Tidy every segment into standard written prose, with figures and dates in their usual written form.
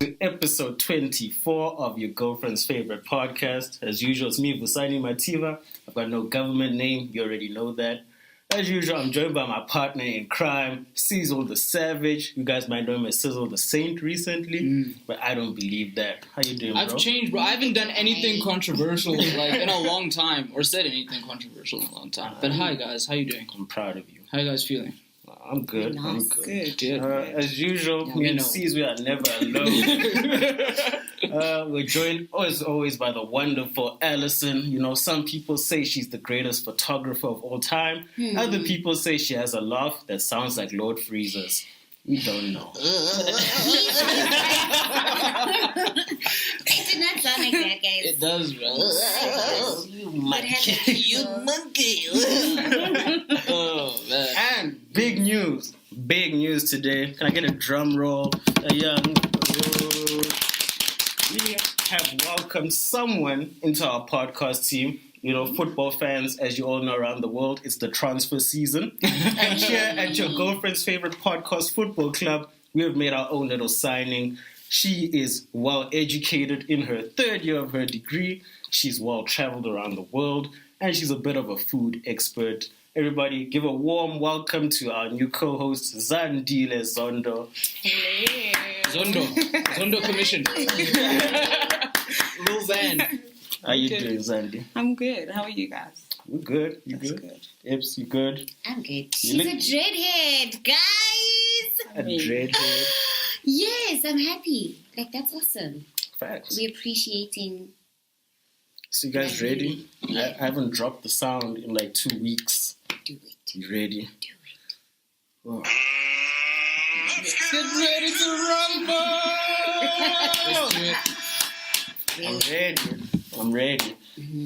to episode 24 of your girlfriend's favorite podcast. As usual, it's me, Vusani Mativa. I've got no government name. You already know that. As usual, I'm joined by my partner in crime, Sizwe the Savage. You guys might know him as Sizzle the Saint recently, but I don't believe that. How you doing, bro? I've changed, bro. I haven't done anything controversial in a long time, or said anything controversial in a long time. But hi, guys. How you doing? I'm proud of you. How you guys feeling? I'm good. Nice. I'm good. Good. As usual, me and Sizwe are never alone. We're joined, as always, by the wonderful Allison. You know, some people say she's the greatest photographer of all time. Other people say she has a laugh that sounds like Lord Freeze's. We don't know. It did not sound like that, guys. It does, bro. You monkey. You monkey. Oh, man. And big news today. Can I get a drum roll? We have welcomed someone into our podcast team. You know, football fans, as you all know around the world, it's the transfer season. And here at your girlfriend's favorite podcast, Football Club, we have made our own little signing. She is well educated in her third year of her degree. She's well traveled around the world, and she's a bit of a food expert. Everybody, give a warm welcome to our new co-host, Zandile Zondo. Zondo Commission. Lil Zan. How you doing, Zandi? I'm good. How are you guys? We're good. You That's good? Ips, you good? I'm good. She's a dreadhead, guys. A dreadhead. Yes, I'm happy. Like, that's awesome. Facts. We're appreciating. So you guys ready? Yeah. I haven't dropped the sound in like 2 weeks. Do it. You ready? Do it. Oh. Let's get ready to rumble! Let's do it. I'm ready.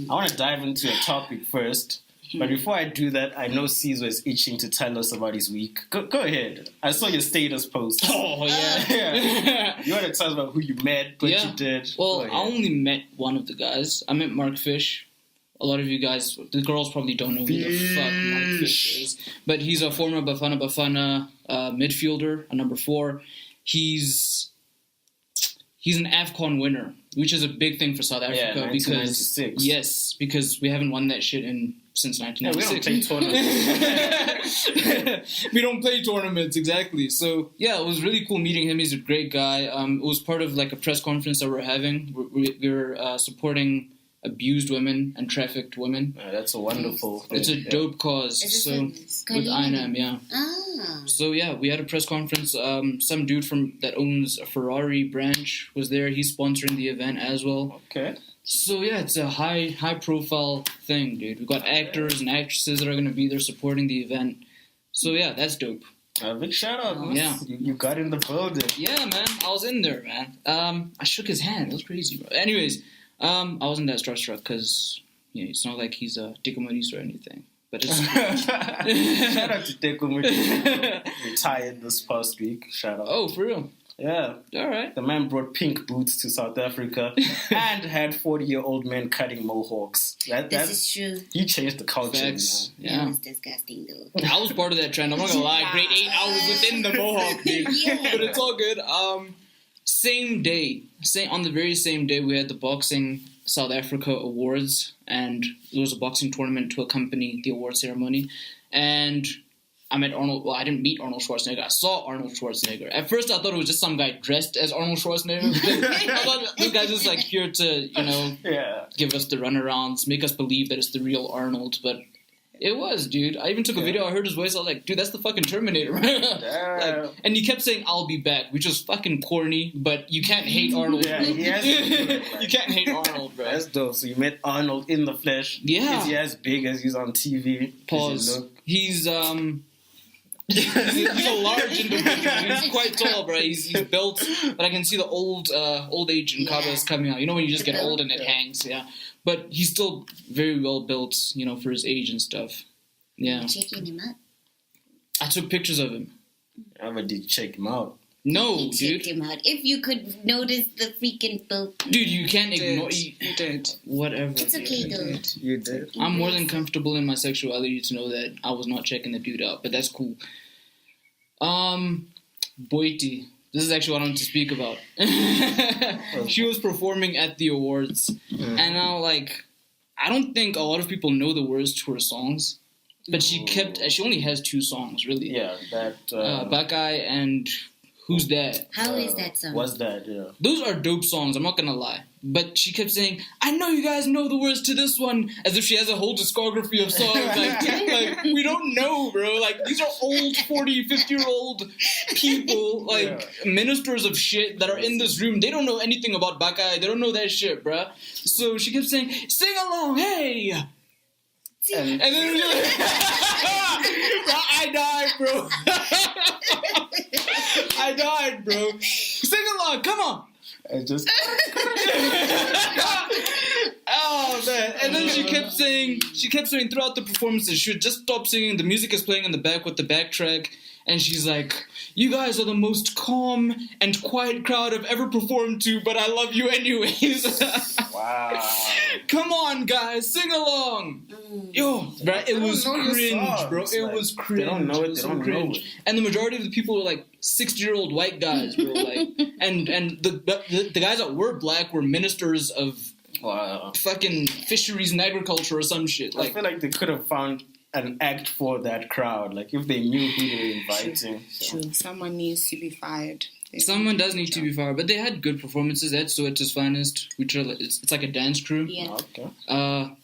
I want to dive into a topic first. But before I do that, I know Sizwe is itching to tell us about his week. Go ahead. I saw your status post. Oh, yeah. Yeah. You want to tell us about who you met, what you did? Well, I only met one of the guys. I met Mark Fish. A lot of you guys, the girls probably don't know who the fuck Mark Fish is. But he's a former Bafana midfielder, a number 4. He's an AFCON winner, which is a big thing for South Africa. 1996. Because we haven't won that shit since 1996. We don't play tournaments. We don't play tournaments, exactly. So, yeah, it was really cool meeting him. He's a great guy. It was part of like a press conference that we're having. We're supporting abused women and trafficked women. That's a wonderful thing. It's a dope cause. With INAM, yeah. Ah. So yeah, we had a press conference. Some dude that owns a Ferrari branch was there. He's sponsoring the event as well. Okay. So yeah, it's a high profile thing, dude. We've got actors and actresses that are going to be there supporting the event. So yeah, that's dope. Big shout out, man. Yeah. You got in the building. Yeah, man. I was in there, man. I shook his hand. It was crazy, bro. Anyways, I wasn't that starstruck because it's not like he's a Dicko Maurice or anything. But it's shout out to Dicko Maurice. Retired this past week. Shout out. Oh, for real? Yeah. All right. The man brought pink boots to South Africa and had 40-year-old men cutting mohawks. This is true. He changed the culture. Facts. Yeah. That was disgusting, though. I was part of that trend. I'm not gonna lie. Grade 8, I was within the mohawk, dude. Yeah. But it's all good. Same day, on the very same day, we had the Boxing South Africa Awards, and there was a boxing tournament to accompany the award ceremony. And I met Arnold. Well, I didn't meet Arnold Schwarzenegger. I saw Arnold Schwarzenegger. At first, I thought it was just some guy dressed as Arnold Schwarzenegger. I thought this guy's just like here to, give us the runarounds, make us believe that it's the real Arnold. But it was, dude. I even took a video. I heard his voice. I was like, dude, that's the fucking Terminator. And he kept saying, "I'll be back," which was fucking corny. But you can't hate Arnold. Yeah, he has you can't hate Arnold, bro. That's dope. So you met Arnold in the flesh. Yeah. Is he as big as he's on TV? Pause. He's he's a large individual. He's quite tall, bro. He's built, but I can see the old age in Kabas coming out. You know when you just get old and it hangs, yeah. But he's still very well built, for his age and stuff. Yeah. Checking him out. I took pictures of him. I did you check him out? No, dude. Check him out. If you could notice the freaking boat. Dude, you can't ignore. You did. Whatever. It's okay, though. You did. I'm more than comfortable in my sexuality to know that I was not checking the dude out, but that's cool. Boiti. This is actually what I wanted to speak about. She was performing at the awards, and now, like, I don't think a lot of people know the words to her songs, but she only has 2 songs, really. Yeah, that... Bakai and Who's That? How is that song? What's that, yeah. Those are dope songs, I'm not gonna lie. But she kept saying, I know you guys know the words to this one, as if she has a whole discography of songs. Like we don't know, bro. Like, these are old 40, 50-year-old people, like, ministers of shit that are in this room. They don't know anything about Bakai. They don't know that shit, bro. So she kept saying, sing along, hey! And then I died, bro. I died, bro. Sing along, come on. I just... Oh man! And then she kept saying throughout the performances, she would just stop singing. The music is playing in the back with the backtrack, and she's like, "You guys are the most calm and quiet crowd I've ever performed to, but I love you anyways." Wow! Come on, guys, sing along. Yo, bro, it was cringe, bro. It was cringe. They don't know it. They don't know it. And the majority of the people were like 60-year-old white guys, bro. Like, and the guys that were black were ministers of fucking fisheries and agriculture or some shit. Like, I feel like they could have found an act for that crowd. Like, if they knew who they were inviting. True. Someone needs to be fired. Someone does need to be fired, but they had good performances. They had Soweto's Finest, which are it's like a dance crew. Yeah. Okay.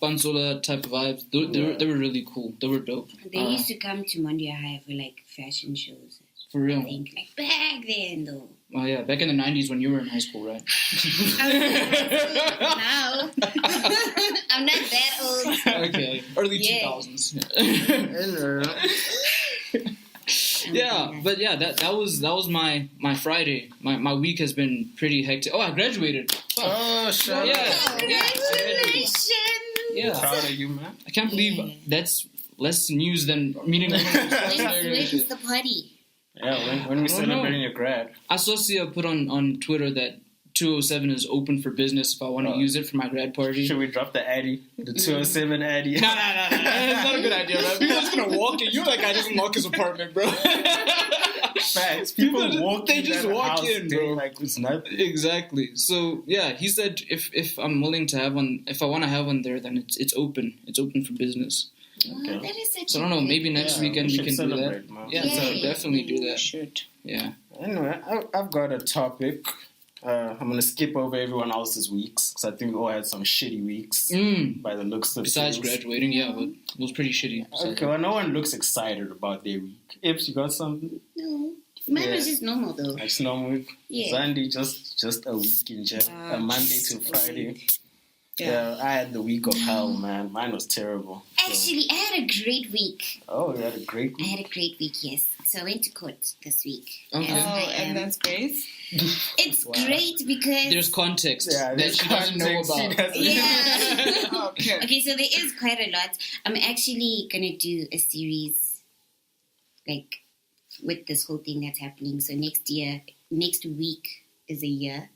Pansola type of vibes. They were really cool. They were dope. They used to come to Monday High for like fashion shows. For real. I think like back then though. Oh yeah, back in the 90s when you were in high school, right? Now I'm not that old. Okay, early 2000s. Yeah, but yeah, that was my Friday. My week has been pretty hectic. Oh, I graduated. Oh, shut up. Congratulations! Yeah, Proud of you, man. I can't believe that's less news than meeting. When's the party? Yeah, when we celebrating your grad. I saw Sia put on Twitter that 207 is open for business if I want to use it for my grad party. Should we drop the Addy? The 207 Addy? Nah. That's not a good idea, man. People are just gonna walk in. You're that guy doesn't lock his apartment, bro. Facts. People walk they in just that walk house, in, bro. Like it's nothing. Exactly. So yeah, he said if I'm willing to have one, if I want to have one there, then it's open. It's open for business. Okay. That is such So I don't know. Maybe next weekend we can do that. Man. Yeah, so definitely do that. Should. Yeah. Anyway, I've got a topic. I'm gonna skip over everyone else's weeks because I think we all had some shitty weeks by the looks of Besides things. graduating, yeah, but it was pretty shitty. Okay, well, no one looks excited about their week. Ips, you got something? No. Mine was just normal though. Like snow week. Yeah. Zandile, just a week in jail. A Monday to Friday. Yeah, I had the week of hell, man. Mine was terrible. So. Actually, I had a great week. Oh, you had a great week? I had a great week, yes. So I went to court this week. Okay. And that's great. It's great because... There's context that there's she doesn't know about. Yeah. Okay. Okay, so there is quite a lot. I'm actually going to do a series, like, with this whole thing that's happening. So next week is a year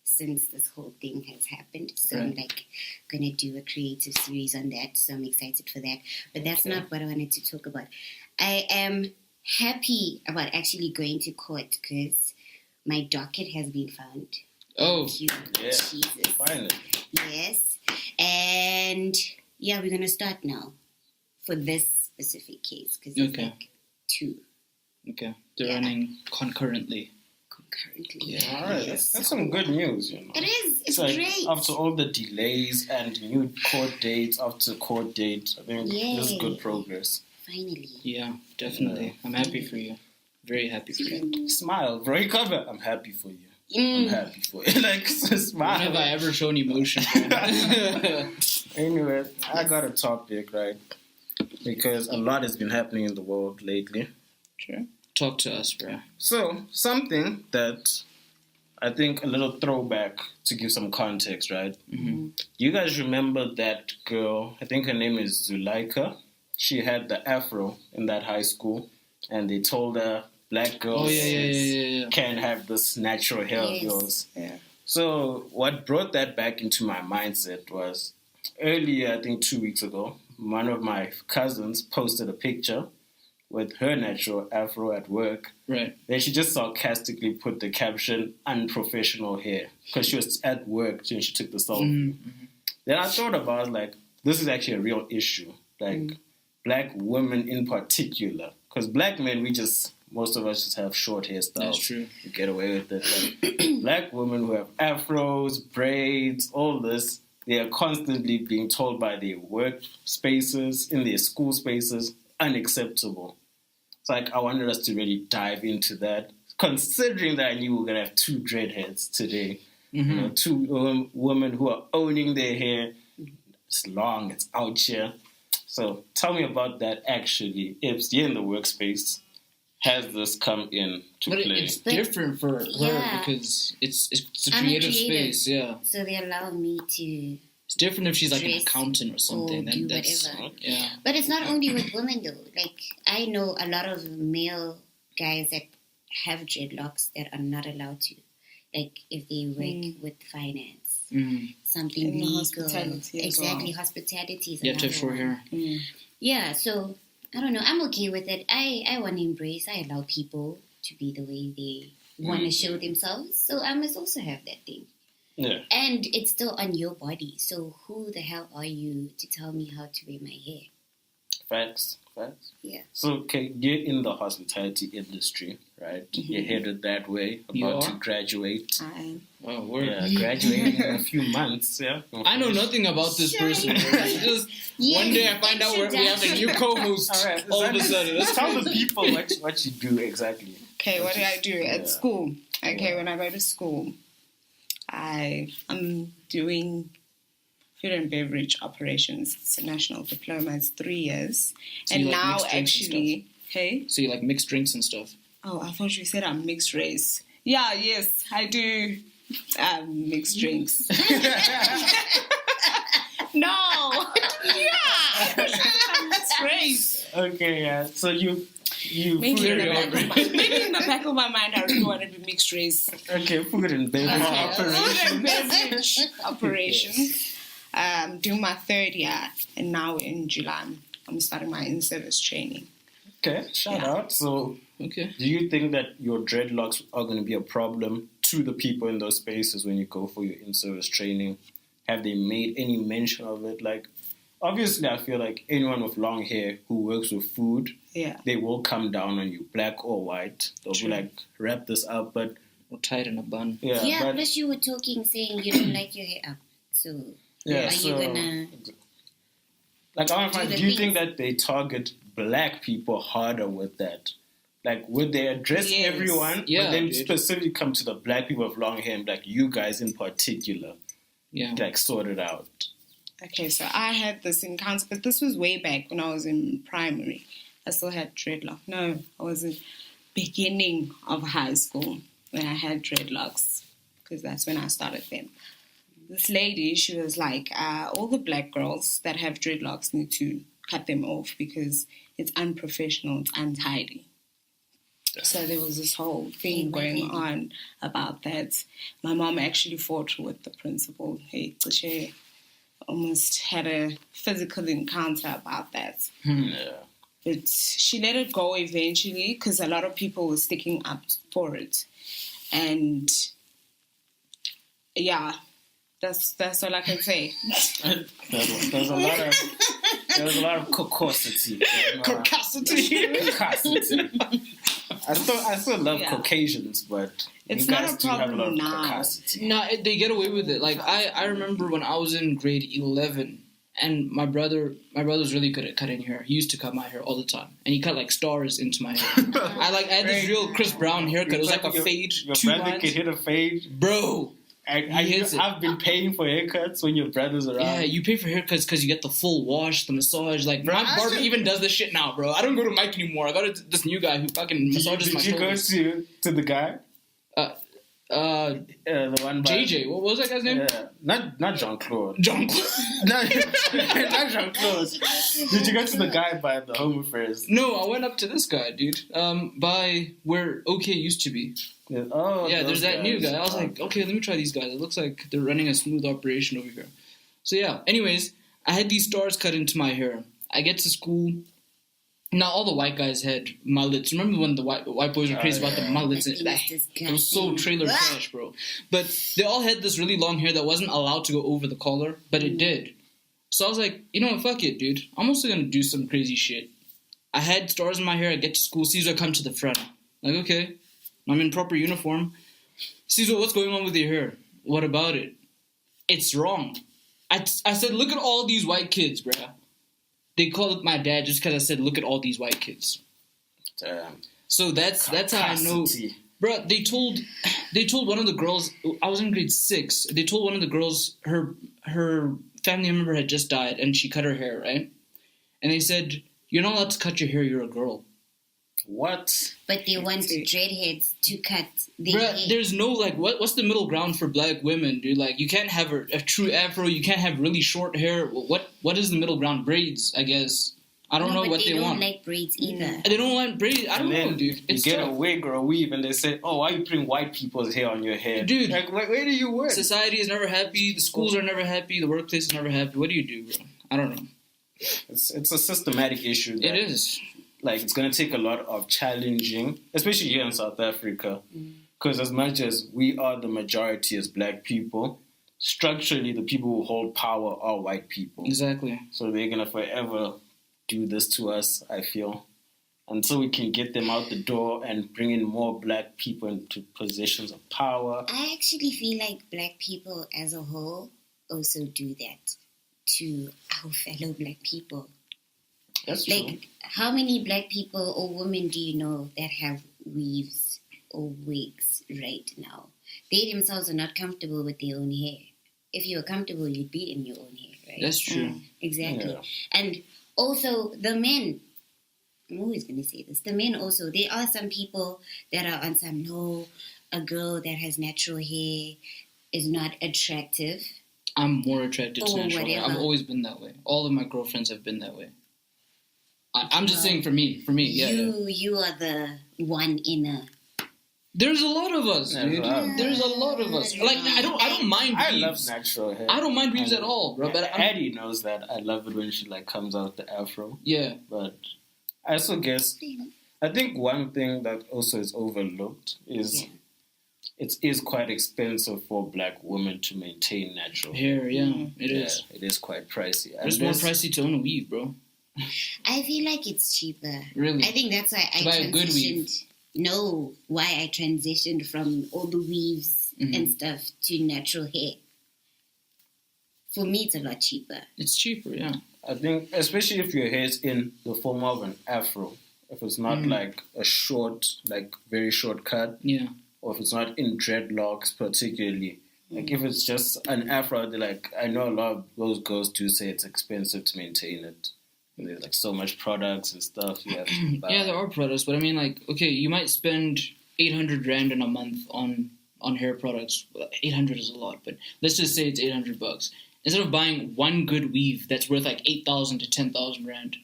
since this whole thing has happened. So I'm, like, going to do a creative series on that. So I'm excited for that. But that's not what I wanted to talk about. I am happy about actually going to court because my docket has been found. Oh, yeah. Jesus. Finally. Yes. And yeah, we're going to start now for this specific case because there's like 2. Okay. They're running concurrently. Concurrently. Yeah, all right. Yes. That's some good news, you know. It is. It's like, great. After all the delays and new court dates after court date, I think this is good progress. Finally. Yeah, definitely. Yeah. I'm happy for you. Very happy for you. Smile, bro. You cover. I'm happy for you. I'm happy for you. Like, smile. When have I ever shown emotion? Anyway, I got a topic, right? Because a lot has been happening in the world lately. Sure. Talk to us, bro. So, something that I think a little throwback to give some context, right? Mm-hmm. You guys remember that girl? I think her name is Zuleika. She had the afro in that high school, and they told her black girls can't have this natural hair of yours. Yeah. So what brought that back into my mindset was earlier, I think 2 weeks ago, one of my cousins posted a picture with her natural afro at work. Right. Then she just sarcastically put the caption, unprofessional hair, because she was at work when she took the selfie. Then I thought about, like, this is actually a real issue. Like, black women in particular. Because black men, most of us just have short hairstyles. That's true. We get away with it. Like, black women who have afros, braids, all this, they are constantly being told by their work spaces, in their school spaces, unacceptable. It's like, I wanted us to really dive into that, considering that I knew we were going to have two dreadheads today. You know, two women who are owning their hair. It's long, it's out here. So tell me about that actually. If you're in the workspace, has this come in to play? It's different for her because it's a creative space, So they allow me to... It's different if she's like an accountant or something. Or do whatever. Yeah. But it's not only with women though. Like, I know a lot of male guys that have dreadlocks that are not allowed to. Like, if they work with finance, something in legal. Hospitality exactly, hospitality is you have to have another short one. hair. Yeah, so, I don't know. I'm okay with it. I want to embrace. I allow people to be the way they want to show themselves. So I must also have that thing. Yeah. And it's still on your body. So who the hell are you to tell me how to wear my hair? Facts. Yeah. So, okay, you're in the hospitality industry, right? You're headed that way, about to graduate. Oh, word. Yeah, graduating in a few months, yeah. I know nothing about this person. Just one day I find out we have a new co-host all of a sudden. Let's tell the people what you do exactly. Okay, what do I do at school? Okay, when I go to school, I'm doing food and beverage operations. It's a national diploma. It's 3 years. So and you like now mixed drinks actually, hey? So you like mixed drinks and stuff? Oh, I thought you said I'm mixed race. Yeah, yes, I do mixed drinks. No! Yeah! I'm mixed race. Okay, yeah. So you Maybe in the back of my mind, I really want to be mixed race. Okay, food and beverage Food and beverage operations. Doing my 3rd year, and now in July, I'm starting my in-service training. Okay, shout out. So, okay, do you think that your dreadlocks are going to be a problem to the people in those spaces when you go for your in-service training? Have they made any mention of it? Like, obviously, I feel like anyone with long hair who works with food, they will come down on you, black or white. They'll be like, wrap this up, but... Or tie it in a bun. Yeah, plus you were saying you don't like your hair up. So... Yeah, you gonna... Like, I want to find, do you think that they target black people harder with that? Like, would they address everyone, but then specifically come to the black people with long hair and like, you guys in particular, like, sort it out? Okay, so I had this encounter, but this was way back when I was in primary. I still had dreadlock. No, I was in beginning of high school when I had dreadlocks, because that's when I started them. This lady, she was like, all the black girls that have dreadlocks need to cut them off because it's unprofessional, it's untidy. So there was this whole thing going on about that. My mom actually fought with the principal. She almost had a physical encounter about that. But she let it go eventually because a lot of people were sticking up for it. And yeah, that's all I can say. There's a lot of caucasity. Caucasity. I still love Caucasians, but it's you not guys a do have a problem lot of now. caucasity. No, they get away with it. Like I remember when I was in grade 11, and my brother was really good at cutting hair. He used to cut my hair all the time, and he cut like stars into my hair. I had this real Chris Brown haircut. It was like a fade. Your brother can hit a fade, bro. I've been paying for haircuts when your brother's around. Yeah, you pay for haircuts because you get the full wash, the massage. Like, my barber even does this shit now, bro. I don't go to Mike anymore. I go to this new guy who fucking massages my shoulders. Did you go to the guy? The one by... JJ. What was that guy's name? Not Jean-Claude. Jean-Claude. Not Jean-Claude. Did you go to the guy by the Home Affairs? No, I went up to this guy, dude. By where OK used to be. Yeah, there's that new guy. I was like, okay, let me try these guys. It looks like they're running a smooth operation over here. So yeah, anyways, I had these stars cut into my hair. I get to school, Now all the white guys had mullets. Remember when the white boys were crazy about the mullets? It was so trailer trash, bro. But they all had this really long hair that wasn't allowed to go over the collar, but it did. So I was like, you know what, fuck it, dude. I'm also gonna do some crazy shit. I had stars in my hair. I get to school. Sizwe, come to the front. Like, okay, I'm in proper uniform. Sizwe, what's going on with your hair? What about it? It's wrong. I said, look at all these white kids, bruh. They called my dad just because I said, look at all these white kids. Damn. So that's how I know. Bruh, they told one of the girls, I was in grade 6, they told one of the girls her family member had just died and she cut her hair, right? And they said, you're not allowed to cut your hair, you're a girl. What? But they want dreadheads to cut their hair. There's no, like, what's the middle ground for black women, dude? Like, you can't have a true afro, you can't have really short hair. What is the middle ground? Braids, I guess. I don't know what they want. They don't like braids either. They don't want braids. I don't know, dude. You get a wig or a weave and they say, oh, why are you putting white people's hair on your head? Dude. Like, where do you work? Society is never happy. The schools are never happy. The workplace is never happy. What do you do, bro? I don't know. It's a systematic issue. It is. Like, it's going to take a lot of challenging, especially here in South Africa. Because as much as we are the majority as black people, structurally the people who hold power are white people. Exactly. So they're going to forever do this to us, I feel. Until we can get them out the door and bring in more black people into positions of power. I actually feel like black people as a whole also do that to our fellow black people. That's true. Like, how many black people or women do you know that have weaves or wigs right now? They themselves are not comfortable with their own hair. If you were comfortable, you'd be in your own hair, right? That's true. Exactly. Yeah. And also, the men, I'm always going to say this, the men also, there are some people that are on some, no, a girl that has natural hair is not attractive. I'm more attracted to Or natural hair. whatever. I've always been that way. All of my girlfriends have been that way. I'm just saying for me, yeah. You are the one in a... There's a lot of us, dude. There's a lot of us. Like, I don't mind weaves. I love natural hair. I don't mind weaves at all, bro. But Addie knows that. I love it when she like comes out the afro. Yeah. But I also guess, I think one thing that also is overlooked is it is quite expensive for black women to maintain natural hair. Yeah, it is. It is quite pricey. It's more pricey to own a weave, bro. I feel like it's cheaper. Really? I think that's why I buy a good weave. Why I transitioned from all the weaves and stuff to natural hair. For me, it's a lot cheaper. It's cheaper, yeah. I think, especially if your hair's in the form of an afro, if it's not like a short, like very short cut, or if it's not in dreadlocks particularly. Like if it's just an afro, they're like, I know a lot of those girls do say it's expensive to maintain it. And there's like so much products and stuff you have to buy. Yeah, there are products, but I mean, like, okay, you might spend 800 Rand in a month on hair products. 800 is a lot, but let's just say it's 800 bucks. Instead of buying one good weave that's worth like 8,000 to 10,000 Rand.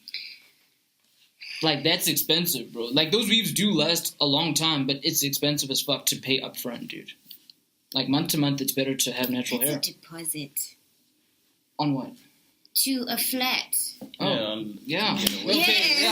Like, that's expensive, bro. Like, those weaves do last a long time, but it's expensive as fuck to pay up front, dude. Like, month to month, it's better to have natural hair. It's a deposit. On what? To a flat. Oh, yeah. Okay,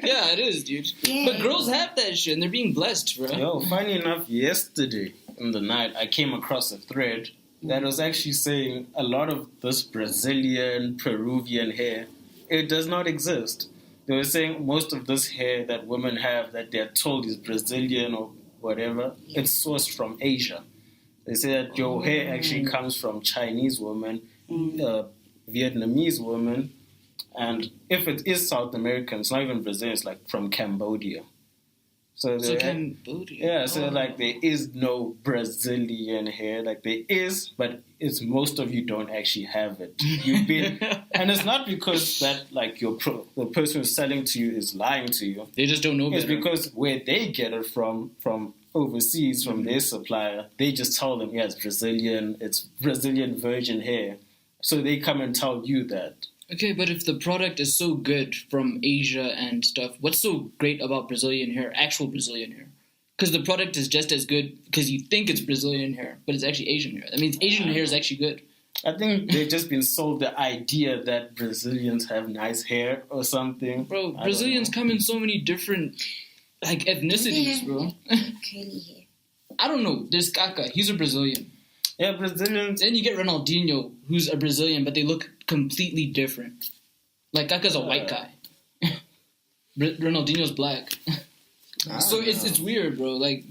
yeah, it is, dude. Yeah. But girls have that shit, and they're being blessed, bro. Yo, funny enough, yesterday in the night, I came across a thread that was actually saying a lot of this Brazilian, Peruvian hair, it does not exist. They were saying most of this hair that women have that they're told is Brazilian or whatever, it's sourced from Asia. They say that your hair actually comes from Chinese women, Vietnamese women, and if it is South American, it's not even Brazilian, it's like from Cambodia. So Cambodia? Yeah, so like there is no Brazilian hair, like there is, but it's most of you don't actually have it. You've been, and it's not because that like the person who's selling to you is lying to you. They just don't know better. It's because where they get it from overseas, from their supplier, they just tell them, yeah, it's Brazilian virgin hair. So they come and tell you that. Okay, but if the product is so good from Asia and stuff, what's so great about Brazilian hair, actual Brazilian hair? Because the product is just as good because you think it's Brazilian hair, but it's actually Asian hair. That means Asian hair is actually good. I think they've just been sold the idea that Brazilians have nice hair or something. Bro, Brazilians come in so many different ethnicities, bro. Curly hair. I don't know. There's Kaká. He's a Brazilian. Yeah, Brazilians. Then you get Ronaldinho, who's a Brazilian, but they look completely different. Like Kaká's a white guy. Ronaldinho's black. So it's weird, bro. Like,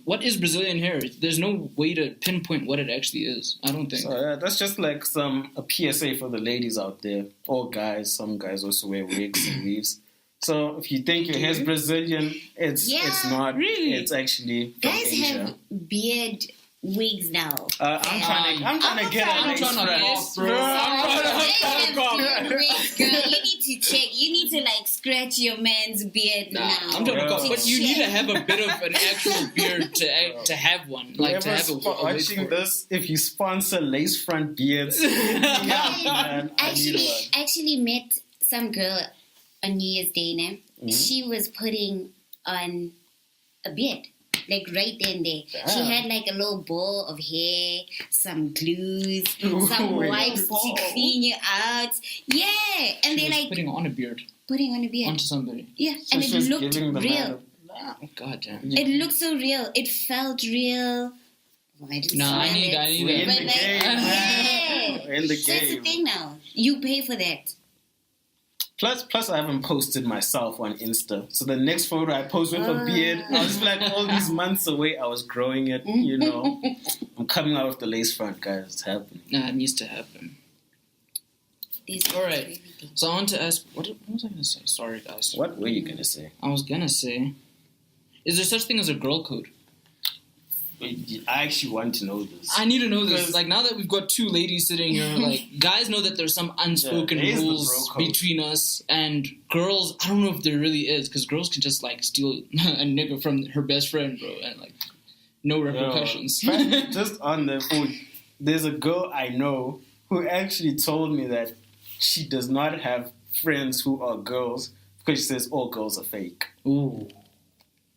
what is Brazilian hair? There's no way to pinpoint what it actually is. I don't think. So that's just like a PSA for the ladies out there, or guys. Some guys also wear wigs and weaves. So if you think your hair's Brazilian, it's not. Really? It's actually from Guys Asia. have beard wigs now. I'm trying to get a nice guess, bro. Guys have beard wigs, girl. You need to check. You need to scratch your man's beard now. I'm trying to call, but you need to check. have a bit of an actual beard to have one. Like to have a watching this, if you sponsor lace front beards, man, I need one. Actually met some girl on New Year's Day now. Mm-hmm. She was putting on a beard. Like right then there. She had like a little ball of hair, some glues, some wipes to clean you out. Yeah. And She they're was putting on a beard putting on a beard. onto somebody. Yeah. So And she it was looked giving the real. man God damn. It looked so real. It felt real. Oh, I didn't Nah, I smell need it. that. We're in But the like, game, man. We're in the That's the game. thing now. You pay for that. Plus, I haven't posted myself on Insta. So the next photo I post with a beard, I was like all these months away. I was growing it, you know. I'm coming out of the lace front, guys. It's happening. Nah, it needs to happen. All right. So I want to ask, what was I going to say? Sorry, guys. What were you gonna say? I was going to say, is there such thing as a girl code? I actually want to know this. I need to know this. Because- Like, now that we've got two ladies sitting here, like, guys know that there's some unspoken there is the rules bro code. between us, and girls, I don't know if there really is, because girls can just, steal a nigga from her best friend, bro, and, no repercussions. Just on the food, there's a girl I know who actually told me that she does not have friends who are girls because she says all girls are fake. Ooh.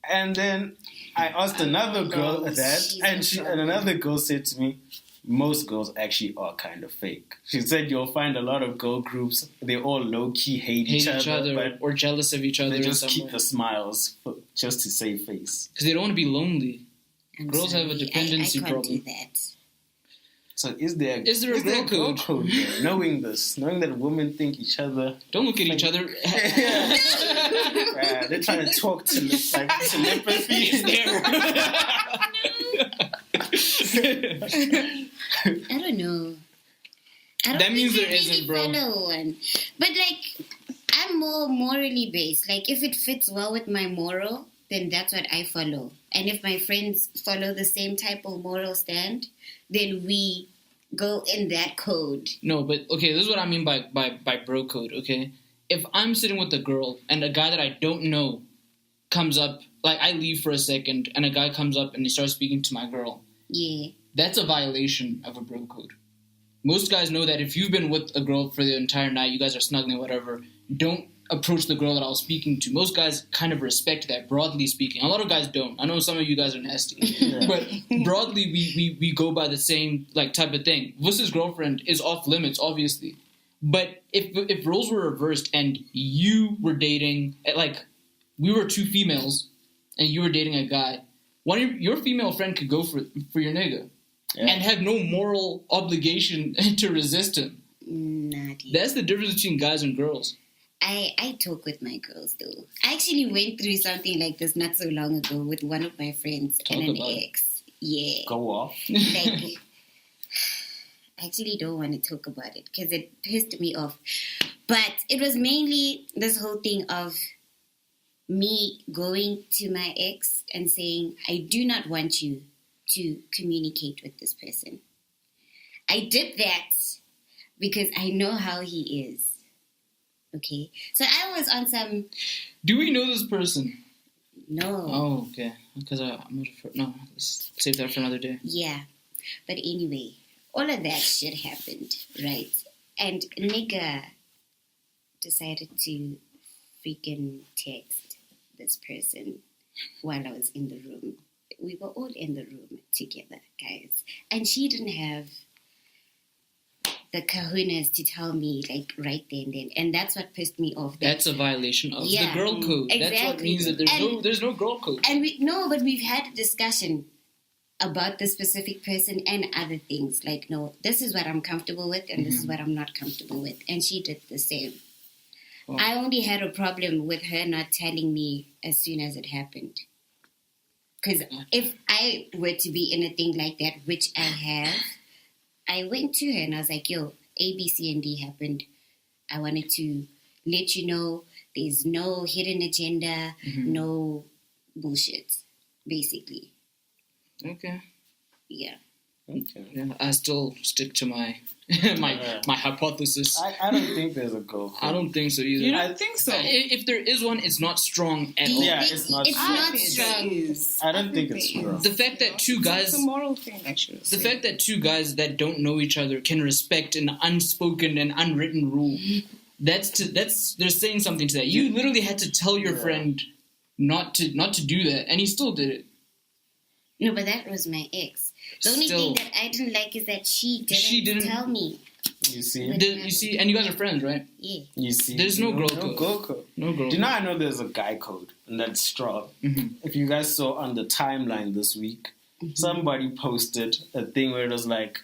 And then I asked another girl that, and another girl said to me, most girls actually are kind of fake. She said you'll find a lot of girl groups, they all low-key hate each other, but or jealous of each other they in just some keep way. the smiles just to save face. Because they don't want to be lonely. I'm Girls have a dependency I can't problem. do that. So is there a girl code? though? Knowing that women think each other... Don't look at each other. Yeah, they're trying to talk to telepathy. I don't know. I don't That means think there I isn't, bro. follow one. But I'm more morally based. Like if it fits well with my moral, then that's what I follow. And if my friends follow the same type of moral stand, then we go in that code. No, but okay, this is what I mean by bro code, okay? If I'm sitting with a girl and a guy that I don't know comes up, I leave for a second and a guy comes up and he starts speaking to my girl, Yeah. that's a violation of a bro code. Most guys know that if you've been with a girl for the entire night, you guys are snuggling, whatever, don't approach the girl that I was speaking to. Most guys kind of respect that, broadly speaking. A lot of guys don't. I know some of you guys are nasty. Yeah. But broadly, we go by the same type of thing. Vus's girlfriend is off limits, obviously. But if roles were reversed and you were dating, we were two females and you were dating a guy, your female friend could go for your nigga. Yeah. And have no moral obligation to resist him. Not yet. That's the difference between guys and girls. I talk with my girls though. I actually went through something like this not so long ago with one of my friends and an ex. Yeah. Go off. I actually don't want to talk about it because it pissed me off. But it was mainly this whole thing of me going to my ex and saying, I do not want you to communicate with this person. I did that because I know how he is. Okay? So I was on some... Do we know this person? No. Oh, okay. Because no, let's save that for another day. Yeah. But anyway, all of that shit happened, right? And nigga decided to freaking text this person while I was in the room. We were all in the room together, guys. And she didn't have the kahunas to tell me like right there and then, and that's what pissed me off. That's a violation of the girl code. Exactly. That's what means that there's no girl code. And we've had a discussion about this specific person and other things. Like, no, this is what I'm comfortable with, and this is what I'm not comfortable with. And she did the same. Oh. I only had a problem with her not telling me as soon as it happened. Because if I were to be in a thing like that, which I have, I went to her and I was like, yo, A, B, C, and D happened. I wanted to let you know there's no hidden agenda, no bullshit, basically. Okay. Yeah. Okay. Yeah, I still stick to my my hypothesis. I don't think there's a girl code. I don't think so either. You don't think so? If there is one, it's not strong at all. Yeah, it's not strong. I don't think it's strong. The fact that two guys... It's a moral thing, actually. The fact that two guys that don't know each other can respect an unspoken and unwritten rule, that's they're saying something to that. You literally had to tell your friend not to do that, and he still did it. No, but that was my ex. The only thing that I didn't like is that she didn't tell me. You see? And you guys are friends, right? Yeah. You see? There's no girl code. No girl code. Do you know I know there's a guy code, and that's strong. If you guys saw on the timeline this week, somebody posted a thing where it was like,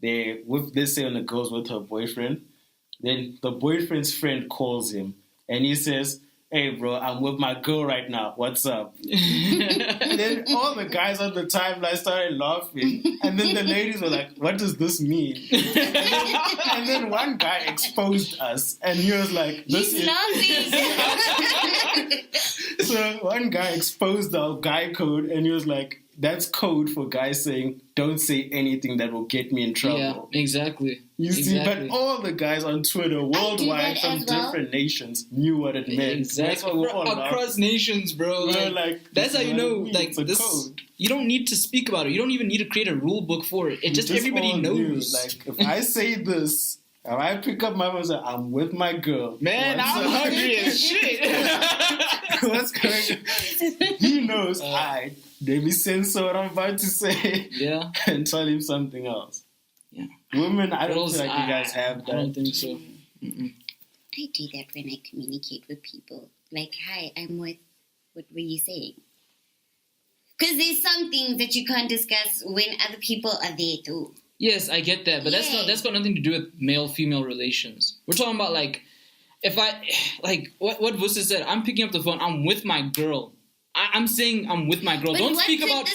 let's say when a girl's with her boyfriend, then the boyfriend's friend calls him, and he says, hey, bro, I'm with my girl right now. What's up? And then all the guys on the timeline started laughing. And then the ladies were like, what does this mean? And then one guy exposed us. And he was like, He's laughing. So one guy exposed our guy code. And he was like, that's code for guys saying, don't say anything that will get me in trouble. Yeah, exactly. You see, but all the guys on Twitter worldwide from different nations knew what it meant. Exactly. That's what we're all across nations, bro. Like, that's how you know, like, this code. You don't need to speak about it. You don't even need to create a rule book for it. It just everybody knows. Like, if I say this, if I pick up my phone and say, I'm with my girl. Man, I'm hungry as shit. What's going on? He knows. Let me censor what I'm about to say. Yeah. And tell him something else. Yeah. Women, I don't feel like you guys have that. I don't think so. I do that when I communicate with people. Like, hi, I'm with, what were you saying? Because there's some things that you can't discuss when other people are there too. Yes, I get that, but that's got nothing to do with male-female relations. We're talking about, like, if I, like, what Vusa said, I'm picking up the phone, I'm with my girl. I'm saying I'm with my girl. But Don't speak about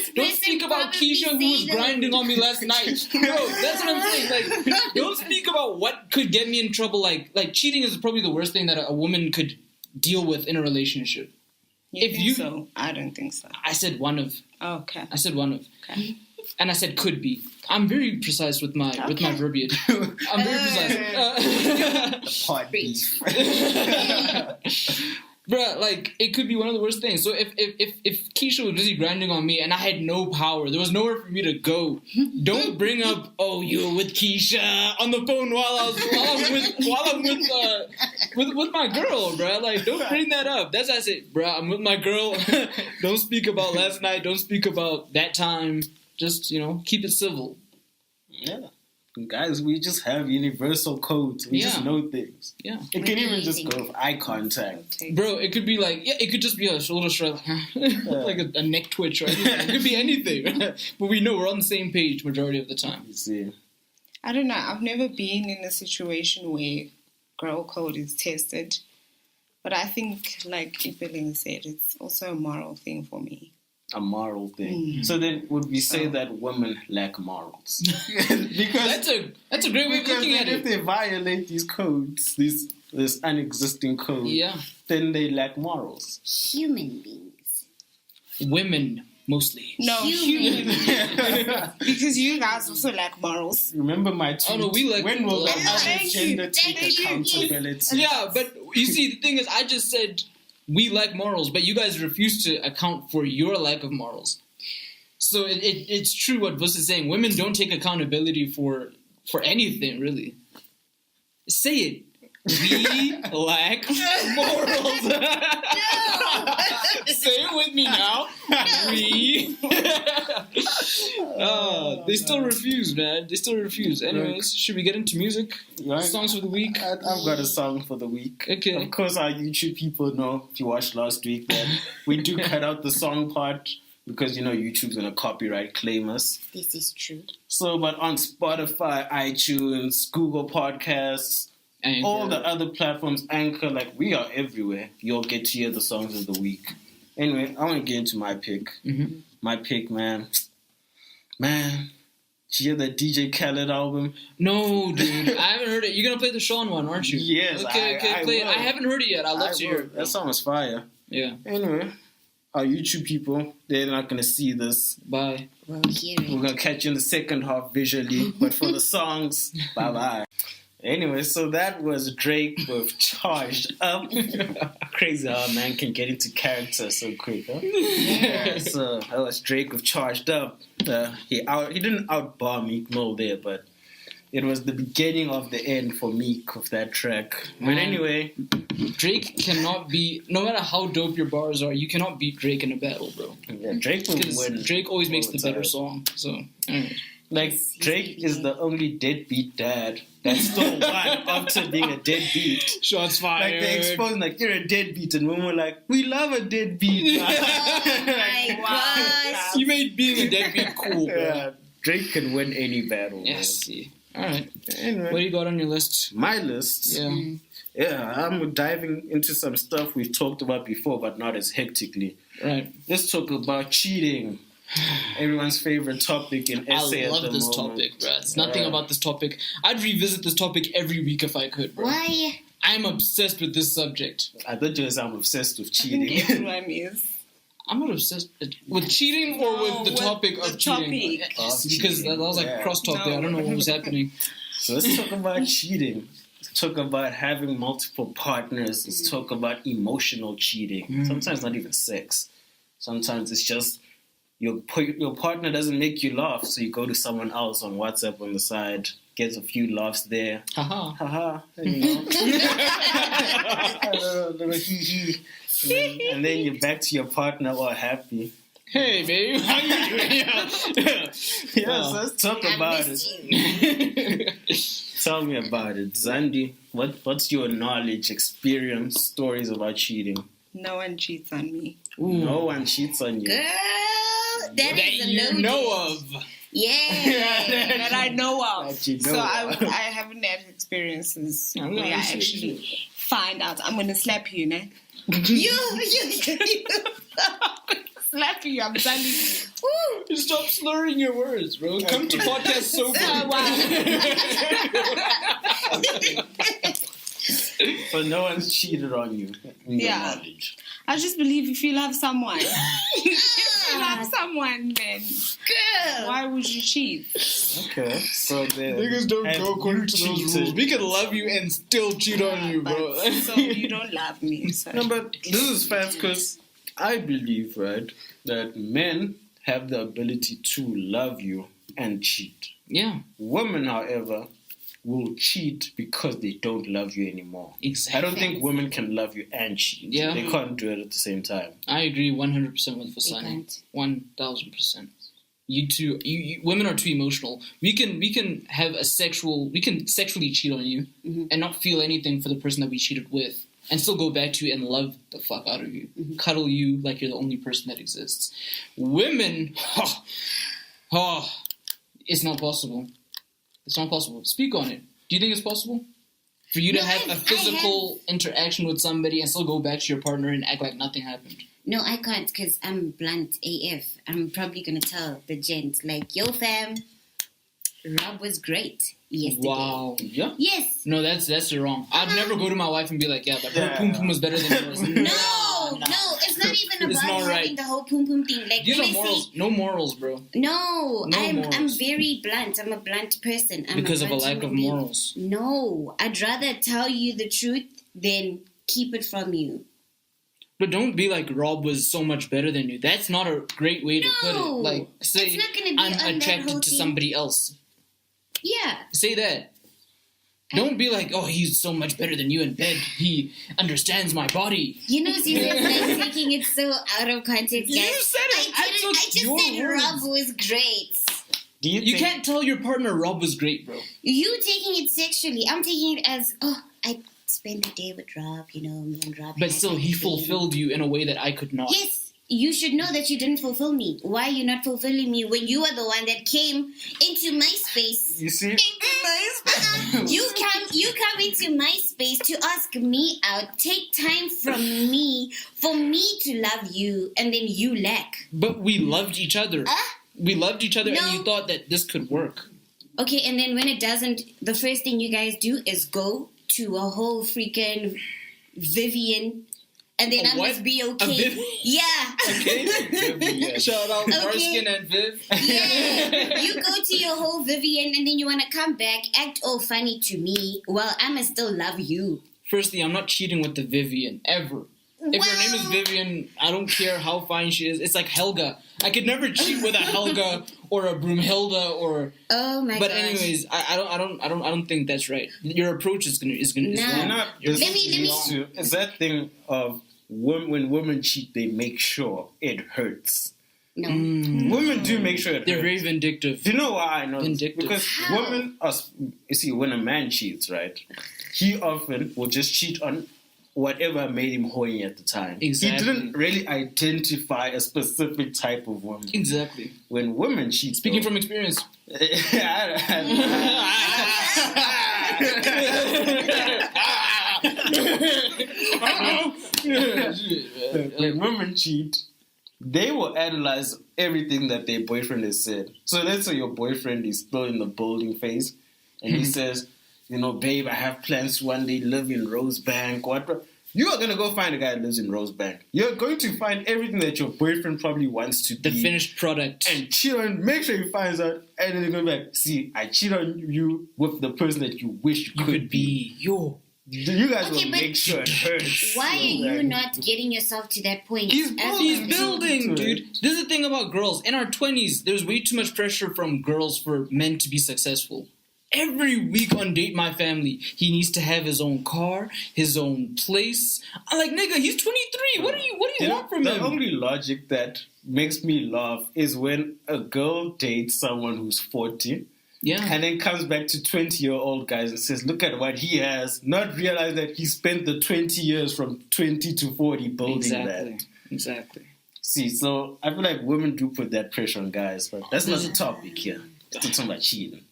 Keisha who was grinding on me last night. Bro, that's what I'm saying. Like, don't speak about what could get me in trouble. Like cheating is probably the worst thing that a woman could deal with in a relationship. So? I don't think so. I said one of. Oh, okay. I said one of. Okay. And I said could be. I'm very precise with my verbiage. I'm very precise. Pot beef. Bruh, like, it could be one of the worst things. So if Keisha was busy grinding on me and I had no power, there was nowhere for me to go, don't bring up, oh, you were with Keisha on the phone while I'm with my girl, bruh. Like, don't bring that up. That's why I said, bruh, I'm with my girl. Don't speak about last night. Don't speak about that time. Just, keep it civil. Yeah. Guys, we just have universal codes. We just know things. Yeah. It can even just go with eye contact. Bro, it could be like, it could just be a shoulder shrug, like a neck twitch or anything. It could be anything. But we know we're on the same page majority of the time. You see. I don't know. I've never been in a situation where girl code is tested. But I think, like Ipeling said, it's also a moral thing for me. A moral thing. So then, would we say that women lack morals? Because that's a great way of looking at it. If they violate these codes, this unexisting code, then they lack morals. Human beings. Women mostly. No, human. Because you guys also lack morals. Remember my tweet? Oh no, we lack. When will the other gender take accountability? Yeah, but you see, the thing is, I just said. We lack morals, but you guys refuse to account for your lack of morals. So it's true what Vusa is saying. Women don't take accountability for anything, really. Say it. We lack morals. Say it with me now. No. We. They still refuse, man. They still refuse. Anyways, should we get into music? Right. Songs for the week? I've got a song for the week. Okay. Of course, our YouTube people know, if you watched last week, that we do cut out the song part because, YouTube's going to copyright claim us. This is true. So, but on Spotify, iTunes, Google Podcasts, Anchor. all the other platforms, Anchor, we are everywhere. You'll get to hear the songs of the week. Anyway, I want to get into my pick. Mm-hmm. My pick, man. Man, did you hear that DJ Khaled album? No, dude. I haven't heard it. You're going to play the Sean one, aren't you? Yes, Okay, play it. I haven't heard it yet. I'd love to hear it. That song was fire. Yeah. Anyway, our YouTube people, they're not going to see this. Bye. Well, hear We're it. going to catch you in the second half visually. But for the songs, bye-bye. Anyway, so that was Drake with Charged Up. Crazy how a man can get into character so quick, huh? Yeah, so that was Drake with Charged Up. He didn't outbar Meek Mill there, but it was the beginning of the end for Meek with that track. But anyway, Drake cannot be, no matter how dope your bars are, you cannot beat Drake in a battle, bro. yeah, Drake will Because win. Drake always makes the better time. song. So, anyways. Drake is the only deadbeat dad that still won after being a deadbeat. Shots fired. They exposed, you're a deadbeat, and women were like, we love a deadbeat. Oh my gosh. You made being a deadbeat cool, bro. Yeah, Drake can win any battle. Yes. All right. Man. Anyway, What do you got on your list? my list. Yeah. Yeah, I'm diving into some stuff we've talked about before, but not as hectically. Right. Let's talk about cheating. Everyone's favorite topic in I essay at love the this moment. topic, bro. It's nothing about this topic. I'd revisit this topic every week if I could, bro. Why? I'm obsessed with this subject. I thought you I'm obsessed with I think cheating. everyone is. I'm not obsessed with cheating or with the with topic the of cheating. topic. Yes, because that was like Yeah. crosstalk there. I don't know what was happening. So let's talk about cheating. Let's talk about having multiple partners. Let's talk about emotional cheating. Sometimes not even sex. Sometimes it's just your partner doesn't make you laugh, so you go to someone else on WhatsApp on the side, gets a few laughs there. Haha. Haha, a little hee hee. And then you're back to your partner all happy. Hey, babe. How you doing? Yes, let's talk I about missed it. you. Tell me about it. Zandi, what's your knowledge, experience, stories about cheating? No one cheats on me. No one cheats on you. Girl, that That is a you no know of. Yeah. That I know of. That you know So of. I haven't had experiences I'm where I gonna actually find out. I'm going to slap you, ne? you. Slap you, I'm telling you. Woo. Stop slurring your words, bro. Come to podcast sober. So no one's cheated on you, in your Yeah. knowledge. I just believe if you love someone, if you love someone, then Girl. why would you cheat? Okay, so then... Niggas don't have go according you to those cheated? rules. We can love you and still cheat on you, bro. But, so you don't love me. So. No, but this is fast because I believe, right, that men have the ability to love you and cheat. Yeah, Women, however, will cheat because they don't love you anymore. exactly. I don't think women can love you and cheat. Yeah. They can't do it at the same time. I agree 100% with They Fasani. can't. 1000%. You two, you women are too emotional. We can have a sexual, we can sexually cheat on you and not feel anything for the person that we cheated with, and still go back to you and love the fuck out of you, cuddle you like you're the only person that exists. Women, it's not possible. It's not possible. Speak on it. Do you think it's possible for you to No, have a physical interaction with somebody and still go back to your partner and act like nothing happened? No, I can't because I'm blunt AF. I'm probably going to tell the gent, like, yo, fam, Rob was great yesterday. Wow. Yeah. Yes. No, that's wrong. I'd never go to my wife and be like, yeah, but her Yeah. poom poom was better than yours. No, it's not even It's about not having right. the whole poom poom thing. Like, These when are I morals. say, No morals, bro. no, No I'm morals. very blunt. I'm a blunt person. I'm Because of a blunt lack of human being. morals. No, I'd rather tell you the truth than keep it from you. But don't be like, Rob was so much better than you. That's not a great way to put it. No, Like, say, it's not gonna be I'm on that whole attracted to thing. somebody else. Yeah. Say that. Don't be like, oh, he's so much better than you in bed. He understands my body. You know, seriously, like taking it so out of context, You guys. said it. I I took just your said words. Rob was great. Do you think... can't tell your partner Rob was great, bro. You taking it sexually. I'm taking it as, I spent the day with Rob, me and Rob. But still, he fulfilled you in a way that I could not. Yes. You should know that you didn't fulfill me. Why are you not fulfilling me when you are the one that came into my space? You see? You come into my space to ask me out, take time from me for me to love you, and then you lack. But we loved each other. We loved each other, No. and you thought that this could work. Okay, and then when it doesn't, the first thing you guys do is go to a whole freaking Vivian. And then I must be okay. Yeah. Okay. Shout out Marskin and Viv. Yeah. You go to your whole Vivian and then you want to come back, act all funny to me. Well, I must still love you. Firstly, I'm not cheating with the Vivian, ever. If her name is Vivian, I don't care how fine she is. It's like Helga. I could never cheat with a Helga or a Broomhilda or. Oh my god. But anyways, I don't think that's right. Your approach is gonna. Nah. Let me. It's that thing of when women cheat, they make sure it hurts. No. Women do make sure it They're hurts. very vindictive. Do you know why I know this? Vindictive. Because How? women are. You see, when a man cheats, right, he often will just cheat on whatever made him horny at the time. Exactly. He didn't really identify a specific type of woman. Exactly. When women cheat, Speaking from experience. When women cheat, they will analyze everything that their boyfriend has said. So let's say your boyfriend is still in the building phase, and he says, babe, I have plans to one day live in Rosebank. What? You are going to go find a guy that lives in Rosebank. You're going to find everything that your boyfriend probably wants to The be. finished product. And cheat on, make sure he finds out, and then you're going to be like, see, I cheat on you with the person that you wish you could be. Yo. You guys Okay, will but make sure it hurts. Why are you not getting yourself to that point? He's He's building, dude. This is the thing about girls. In our 20s, there's way too much pressure from girls for men to be successful. Every week on Date My Family, he needs to have his own car, his own place. I'm like, nigga, he's 23. What do you want from him? The only logic that makes me laugh is when a girl dates someone who's 40 and then comes back to 20-year-old guys and says, look at what he has, not realize that he spent the 20 years from 20 to 40 building that. Exactly. See, so I feel like women do put that pressure on guys, but that's not the topic here. It's not talking about cheating.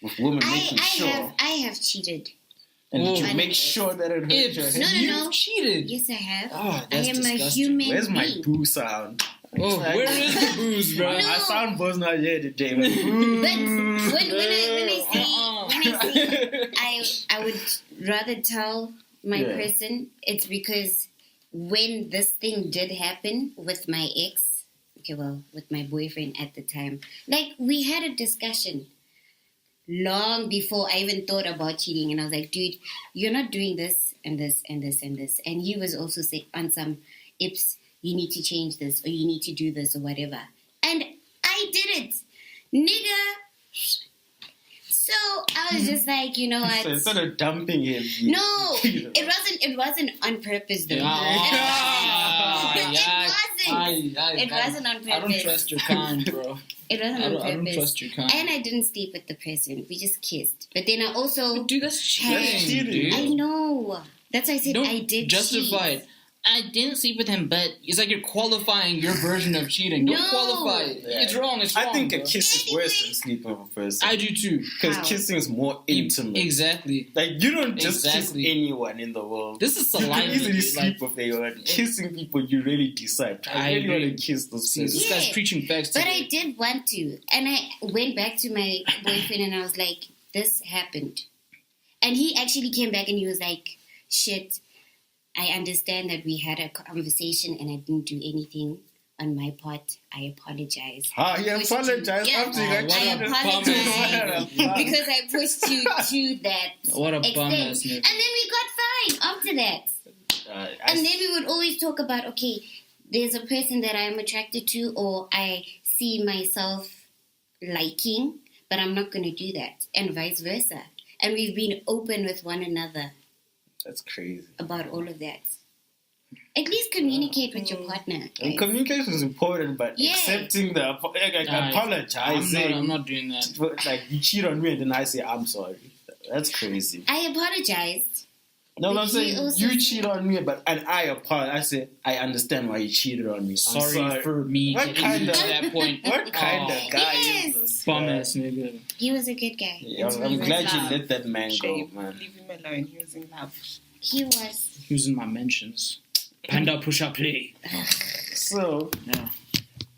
With women making sure. I have cheated. And did you make sure that it hurts your head? No. Cheated. Yes, I have. Oh, I that's am disgusting. a human Where's my being. boo sound? Oh, where is the booze, bro? No. I sound buzz not here today. But when I say I would rather tell my person, it's because when this thing did happen with my ex, with my boyfriend at the time, like we had a discussion long before I even thought about cheating, and I was like, dude, you're not doing this and this and this and this, and he was also saying on some ips, you need to change this or you need to do this or whatever, and I did it, nigga. So I was just like, what? So instead of dumping him, No, it wasn't on purpose though. It wasn't on purpose. I don't trust your kind, bro. It wasn't on purpose. I don't trust your kind. And I didn't sleep with the person. We just kissed. But then I also... Dude, that's cheating, dude. I know. That's why I said Don't I did justify cheat. it. I didn't sleep with him, but it's like you're qualifying your version of cheating. Don't No. qualify it. Yeah. It's wrong. It's wrong. I think bro. a kiss is worse than sleeping with a person. I do too. Because How? kissing is more intimate. Exactly. Like, you don't just Exactly. kiss anyone in the world. This is You saliva. can easily dude. sleep with anyone. Kissing people, you really decide. I really agree. want to kiss this See, person. this guy's Yeah. preaching facts But today. I did want to. And I went back to my boyfriend and I was like, this happened. And he actually came back and he was like, shit, I understand that we had a conversation and I didn't do anything on my part. I apologize. You apologize Yeah. after you got What I a cheated. apologize bum. because I pushed you to that What a extent. bum And ass then nigga. we got fine after that. And then we would always talk about, okay, there's a person that I'm attracted to or I see myself liking, but I'm not going to do that. And vice versa. And we've been open with one another That's crazy. about all of that. At least communicate with your partner. And communication is important, but Yeah. accepting the apologizing. I'm not doing that. Like you cheat on me and then I say I'm sorry. That's crazy. I apologized. No, But I'm saying he also you said- cheat on me, and I apologize. I say I understand why you cheated on me. I'm Sorry for me What getting kind you of to that point. what kind of guy Yes. is this? Bum Yeah. ass nigga. He was a good guy. Yeah, It's I'm really glad you love. let that man go, Shame. man. Leave him alone. He was in love. He was. He was in my mentions. Panda push up play. So, Yeah.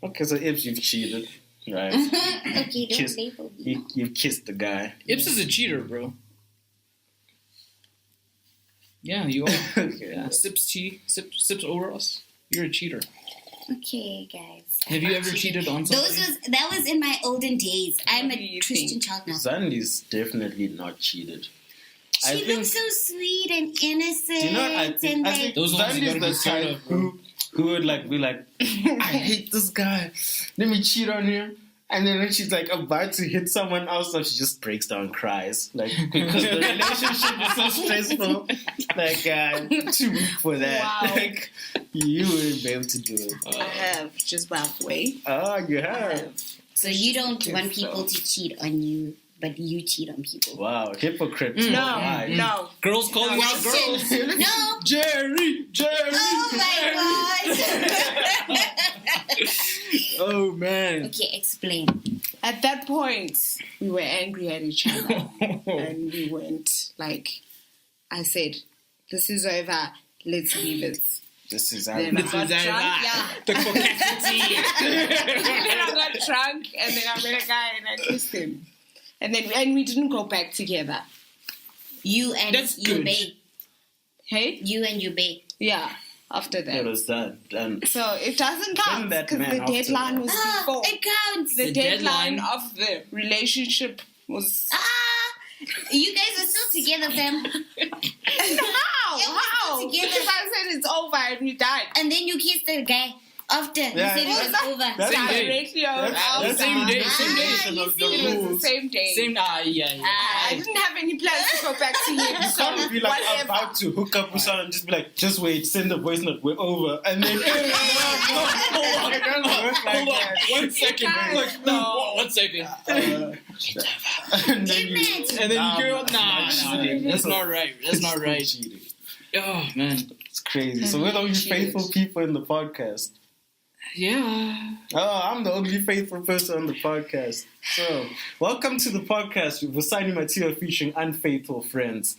okay, so if you've cheated, right? Okay, don't Kiss- label me. You've kissed the guy. Ips is a cheater, bro. Yeah, you are. Okay. Yeah, sips over us. You're a cheater. Okay, guys. Have you ever cheated on somebody? That was in my olden days. I'm What a do you Christian think? child now. Zandi's definitely not cheated. I She think- looks so sweet and innocent. Do you know what I think? and I like, think Those ones you Zandi's gotta the be scared type of, bro. who would like be like, I hate this guy. Let me cheat on him. And then when she's like about to hit someone else, she just breaks down and cries. Like, because the relationship is so stressful. Like, too weak for that. Wow. Like, you wouldn't be able to do it. I have just halfway. Oh, you I have. have. so you don't Yes, want so. people to cheat on you, but you cheat on people. Wow, hypocrite. No, Right. no. Girls calling out girls. No. Jerry. Oh my god. Oh man. Okay, explain. At that point, we were angry at each other. And we went, like, I said, this is over. Let's leave it. This is Then I got drunk. Yeah. The Caucasity. Then I got drunk, and then I met a guy and I kissed him. And we didn't go back together. You and That's your good. babe. Hey? You and your babe. Yeah, after It that. was done. Done. So it doesn't count that because man the after deadline that. was Ah, before. it counts. The The deadline deadline. of the relationship was... You guys are still together, fam. How? Yeah, we're How? still together. Because I said it's over and we died. And then you kissed the guy after you Yeah, said yeah. it was over. That's Directly That's outside. same day, same day. you of see, the It was rules. the same day. Same. Yeah. I didn't have any plans to go back to him. You So can't be like whatever. about to hook up with someone and just be like, just wait, send the voice note, we're over. And then, Hold on. 1 second. can't. Like, No. 1 second. and then you, And then you go, Nah, nah, cheating. that's not right. That's not right. Cheating. Oh man. It's crazy. So we're the only faithful people in the podcast. Yeah. Oh, I'm the only faithful person on the podcast. So, welcome to the podcast with Vasani Mateo featuring unfaithful friends.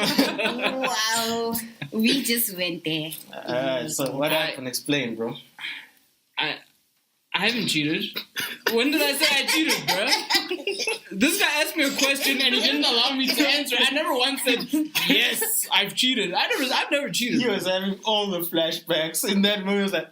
Wow. We just went there. So what happened? Explain, bro. I haven't cheated. When did I say I cheated, bro? This guy asked me a question and he didn't allow me to answer. I never once said yes, I've cheated. I've never cheated. He was having all the flashbacks in that moment. He was like,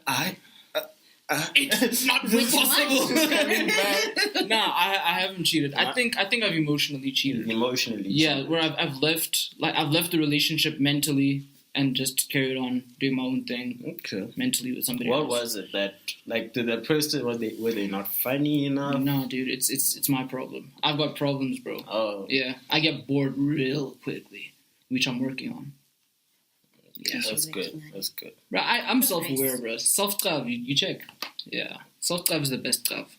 It's not possible. coming back. Nah, I haven't cheated. I think I've emotionally cheated. Emotionally. Yeah, where I've left the relationship mentally and just carried on doing my own thing Okay. mentally with somebody What else. was it that, like, did the person, were they not funny enough? No, dude, it's my problem. I've got problems, bro. Oh. Yeah, I get bored real quickly, which I'm working on. Yeah, That's good. That's good. bro, I'm self-aware, bro. Self-love, you check. Yeah, self-love is the best love.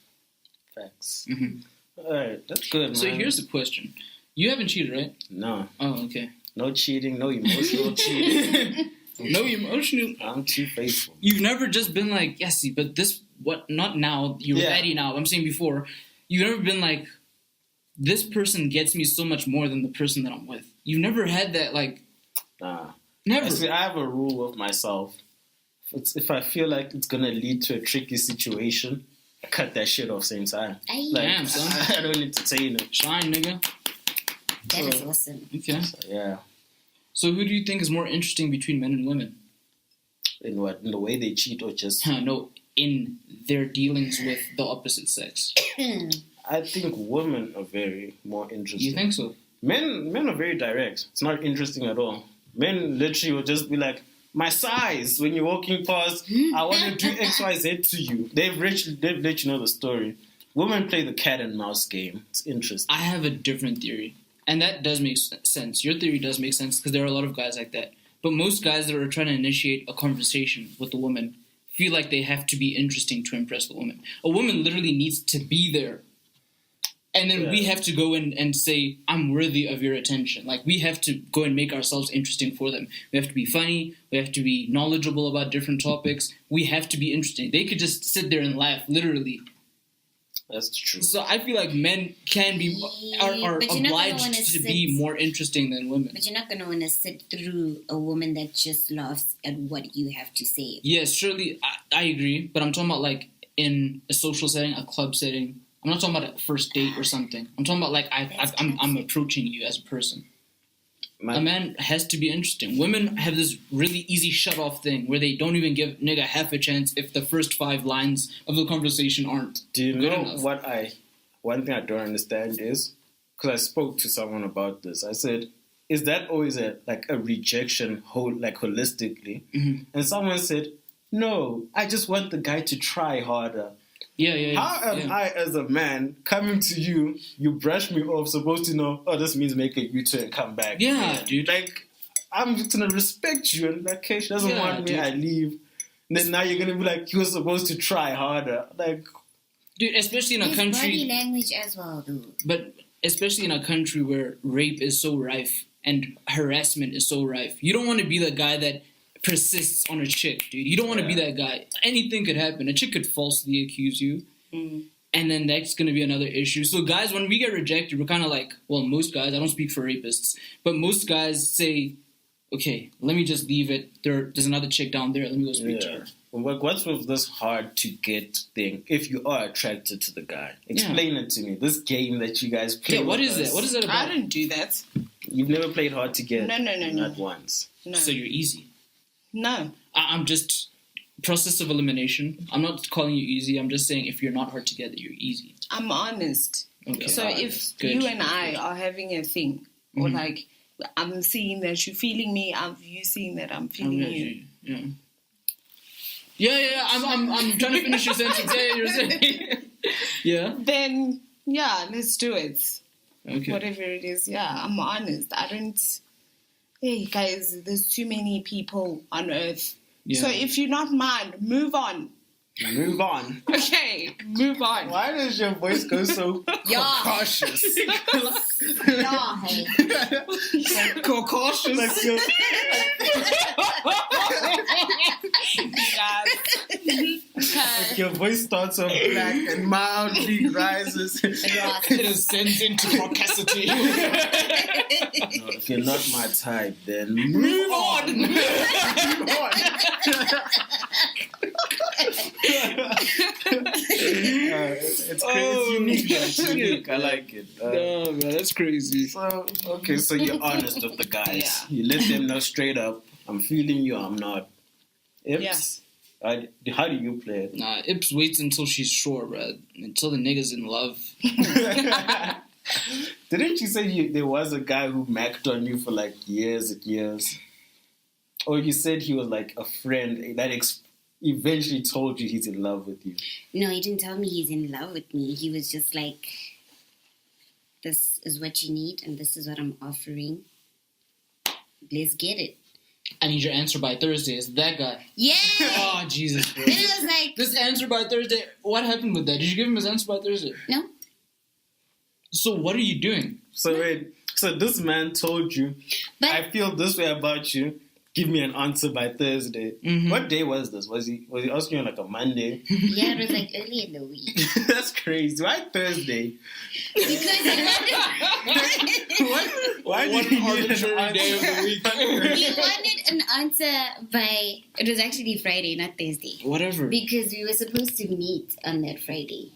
Facts. Mhm. All right. That's good, man. So here's the question: you haven't cheated, right? No. Oh, okay. No cheating. No emotional cheating. No emotional. I'm too faithful. You've never just been like, yes, but this, what, not now, you're Yeah. ready now. I'm saying before. You've never been like, this person gets me so much more than the person that I'm with. You've never had that, like, Nah. never. See, I have a rule with myself. If I feel like it's going to lead to a tricky situation, I cut that shit off same time. Aye. Like, Damn, son. I don't entertain it. Shine, nigga. That is awesome. Okay. Yeah. So who do you think is more interesting between men and women? In what? In the way they cheat or just... No, in their dealings with the opposite sex. I think women are very more interesting. You think so? Men are very direct. It's not interesting at all. Men literally will just be like, my size, when you're walking past, I want to do X, Y, Z to you. They've let you know the story. Women play the cat and mouse game. It's interesting. I have a different theory. And that does make sense. Your theory does make sense because there are a lot of guys like that. But most guys that are trying to initiate a conversation with a woman feel like they have to be interesting to impress the woman. A woman literally needs to be there. And then we have to go in and say, I'm worthy of your attention. Like, we have to go and make ourselves interesting for them. We have to be funny. We have to be knowledgeable about different topics. We have to be interesting. They could just sit there and laugh, literally. That's true. So I feel like men can be are obliged to be more interesting than women. But you're not going to want to sit through a woman that just laughs at what you have to say. Yes, surely, I agree. But I'm talking about, like, in a social setting, a club setting. I'm not talking about a first date or something. I'm talking about, like, I'm approaching you as a person. A man has to be interesting. Women have this really easy shut-off thing where they don't even give nigga half a chance if the first 5 lines of the conversation aren't Do you good know enough. one thing I don't understand is, because I spoke to someone about this, I said, is that always a rejection holistically? Mm-hmm. And someone said, no, I just want the guy to try harder. Yeah. How am I, as a man, coming to you, you brush me off, supposed to know, this means make a U-turn and come back. Yeah, dude. Like, I'm just going to respect you, and like, okay, she doesn't want me, dude. I leave. And then now you're going to be like, you were supposed to try harder. Like, Dude, especially in a There's country... body language as well, dude. But especially in a country where rape is so rife and harassment is so rife, you don't want to be the guy that persists on a chick, dude. You don't want to be that guy. Anything could happen. A chick could falsely accuse you, and then that's going to be another issue. So guys, when we get rejected, we're kind of like, well, most guys, I don't speak for rapists, but most guys say, okay, let me just leave it. There's another chick down there. Let me go speak to her. What's with this hard to get thing? If you are attracted to the guy, explain it to me. This game that you guys play. Yeah, what is it? What is it about? I don't do that. You've never played hard to get? No. Not once. No. So you're easy. No. I'm just process of elimination. I'm not calling you easy. I'm just saying if you're not hard together, you're easy. I'm honest. Okay. So if you and I are having a thing, or like I'm seeing that you're feeling me, you seeing that I'm feeling you. Yeah. I'm trying to finish your sentence. Yeah, you're saying. Yeah. Then let's do it. Okay. Whatever it is. Yeah, I'm honest. I don't. Hey guys, there's too many people on earth. Yeah. So if you're not mine, move on. Move on. Okay, move on. Why does your voice go so cautious? Yeah, hey. Cautious. Like your voice starts off black and mildly rises. It ascends into Caucasity. No, if you're not my type, then move on. Move on. It's crazy. It's unique. It's unique. I like it. No, man, that's crazy. So you're honest with the guys. You let them know straight up, I'm feeling you, I'm not. Ips, how do you play it? Nah, Ips waits until she's sure, bro. Until the nigga's in love. Didn't you say there was a guy who macked on you for like years and years? Or you said he was like a friend that eventually told you he's in love with you? No, he didn't tell me he's in love with me. He was just like, this is what you need and this is what I'm offering. Let's get it. I need your answer by Thursday. It's that guy. Yeah! Oh, Jesus, bro. Then it was like... This answer by Thursday, what happened with that? Did you give him his answer by Thursday? No. So what are you doing? So wait, this man told you, I feel this way about you. Give me an answer by Thursday. Mm-hmm. What day was this? Was he asking you on like a Monday? Yeah, it was like early in the week. That's crazy. Why Thursday? Because Why did he need arbitrary day of the week? he wanted an answer by... It was actually Friday, not Thursday. Whatever. Because we were supposed to meet on that Friday.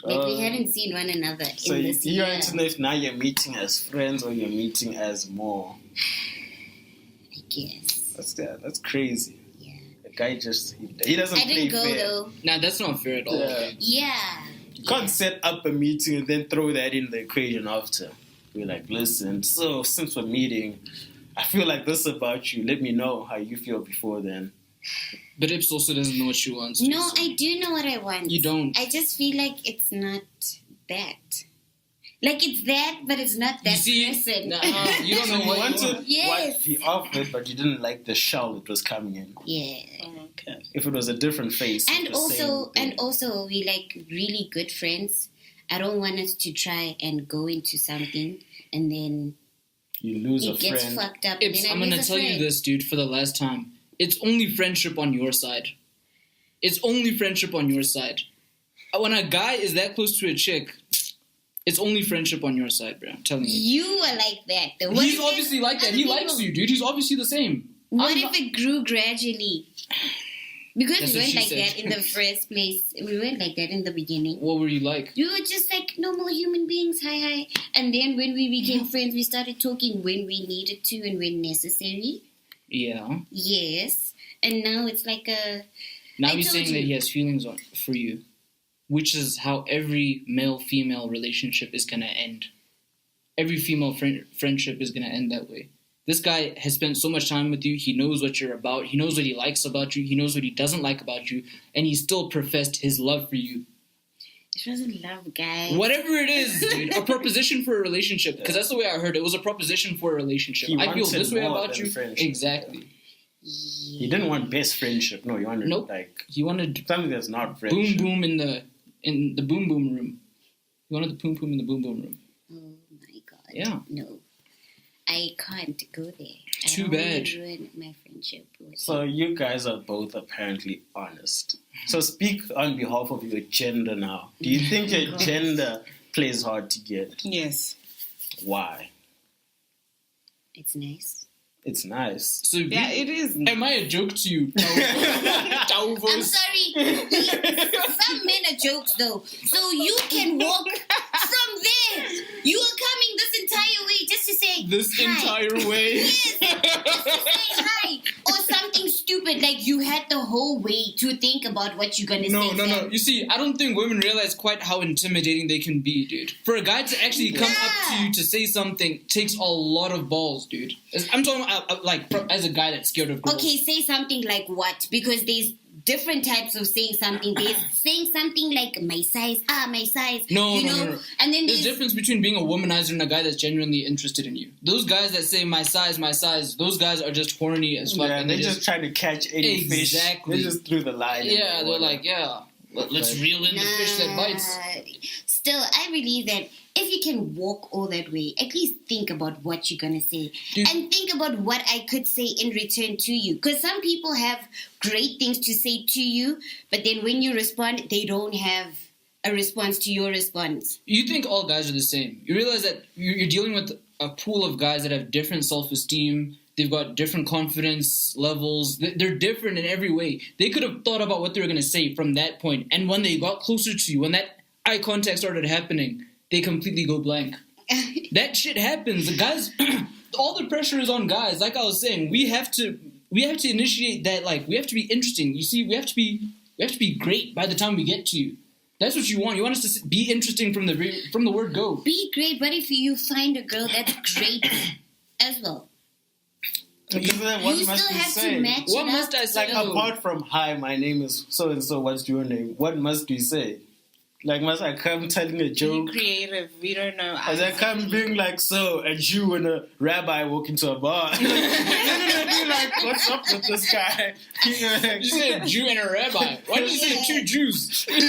Like, we hadn't seen one another in this year. So you don't know if now you're meeting as friends or you're meeting as more. I guess. That's crazy. Yeah. The guy just... He doesn't play fair. I didn't go, though. Nah, that's not fair at all. Yeah. You can't set up a meeting and then throw that in the equation after. You're like, listen, so since we're meeting, I feel like this about you. Let me know how you feel before then. But Ips also doesn't know what she wants. No, I do know what I want. You don't. I just feel like it's not that. Like it's that, but it's not that person. You don't know You what wanted you want. Yes. what he offered, but you didn't like the shell it was coming in. Yeah. Okay. If it was a different face. And the same also, thing. we like really good friends. I don't want us to try and go into something and then you lose a it gets friend. fucked up. Ibs, and then I'm I gonna lose a tell you friend. this, dude, for the last time. It's only friendship on your side. It's only friendship on your side. When a guy is that close to a chick, it's only friendship on your side, bro. I'm telling you. You are like that. Though. What He's if obviously there's like that. other He people? likes you, dude. He's obviously the same. What if it grew gradually? Because That's we what weren't she like said. that in the first place. We weren't like that in the beginning. What were you like? We were just like normal human beings, hi. And then when we became friends, we started talking when we needed to and when necessary. Yeah. Yes. And now it's like a... Now I he's told saying that you. he has feelings for you, which is how every male-female relationship is going to end. Every female friendship is going to end that way. This guy has spent so much time with you. He knows what you're about. He knows what he likes about you. He knows what he doesn't like about you. And he still professed his love for you. It wasn't love, guys. Whatever it is, dude. A proposition for a relationship. Because that's the way I heard it. It was a proposition for a relationship. He I feel wanted this way more about than you. friendship. Exactly. He didn't want best friendship. No, he wanted Nope. like He wanted something that's not boom friendship. boom in the boom boom room. He wanted the boom boom in the boom boom room. Oh my god. Yeah. No. I can't go there. Too I don't wanna bad. ruin my friendship with So you guys are both apparently honest. So speak on behalf of your gender now. Do you think your gender plays hard to get? Yes. Why? It's nice. It's nice. So Yeah, it is. am I a joke to you? Tau I'm voice. sorry. Some men are jokes though. So you can walk from there. You are coming this entire way just to say This hi. entire way. Yes, just to say hi. Or something stupid like you had the whole way to think about what you're gonna No. say. You see, I don't think women realize quite how intimidating they can be, dude. For a guy to actually come up to you to say something takes a lot of balls, dude. I'm talking about, as a guy that's scared of girls. Okay, say something like what? Because there's different types of saying something. There's saying something like my size, my size. No. And then There's a difference between being a womanizer and a guy that's genuinely interested in you. Those guys that say my size, those guys are just horny as fuck. Yeah, and they're just trying to catch any fish. Exactly. They just threw the line. Yeah, they're like, yeah, let's reel in the fish that bites. Still, I believe that if you can walk all that way, at least think about what you're going to say. Dude. And think about what I could say in return to you. Because some people have great things to say to you, but then when you respond, they don't have a response to your response. You think all guys are the same. You realize that you're dealing with a pool of guys that have different self-esteem. They've got different confidence levels. They're different in every way. They could have thought about what they were going to say from that point. And when they got closer to you, when that eye contact started happening, they completely go blank. That shit happens. The guys, all the pressure is on guys. Like I was saying, we have to initiate that. Like, we have to be interesting. You see, we have to be great by the time we get to you. That's what you want. You want us to be interesting from the word go. Be great, but if you find a girl that's great as well, Because then what you must still you have say? to match What it must up. I say? Like apart from hi, my name is so and so. What's your name? What must we say? Like must I come telling a Be joke? creative. We don't know. As I come being like so, and you and a rabbi walk into a bar. You're gonna be like, what's up with this guy? You're gonna You said a Jew and a rabbi. Why did you say two Jews? Yeah,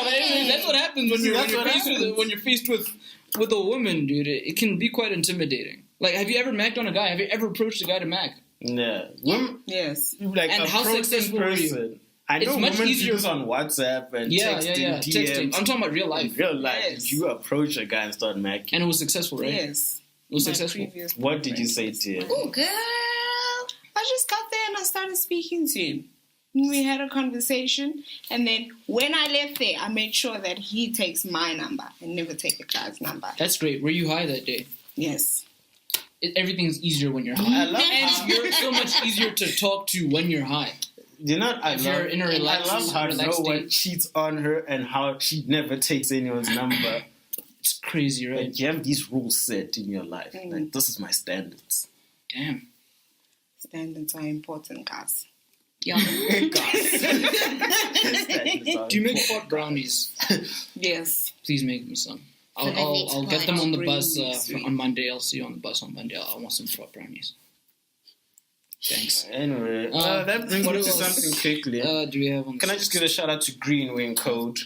but anyway, that's what happens when you're faced with a woman, dude. It can be quite intimidating. Like, have you ever macked on a guy? Have you ever approached a guy to mack? Yeah. Women, Yes. like And how approach successful were you? person. I know It's much women easier- do this on WhatsApp and texting, DMs. Texting. I'm talking about real life. In real life, Yes. did you approach a guy and start macking? And it was successful, right? Yes. It was My successful. previous What did you boyfriend. say to him? Oh, girl. I just got there and I started speaking to him. We had a conversation, and then when I left there, I made sure that he takes my number and never take the guy's number. That's great. Were you high that day? Yes. Everything's easier when you're high. I love how And you're so much easier to talk to when you're high. you know. I If you're in a I relaxed- love how no relaxed one state. cheats on her and how she never takes anyone's number. It's crazy, right? Like you have these rules set in your life. Mm. Like this is my standards. Damn. Standards are important, guys. Yeah. Do you make pot brownies? Yes. Please make me some. For the next I'll get them on the bus brownies. on Monday. I'll see you on the bus on Monday. I want some pot brownies. Thanks. Anyway, that brings what me to else? something quickly. Do we have on? Can I just give a shout out to Green Wing Code?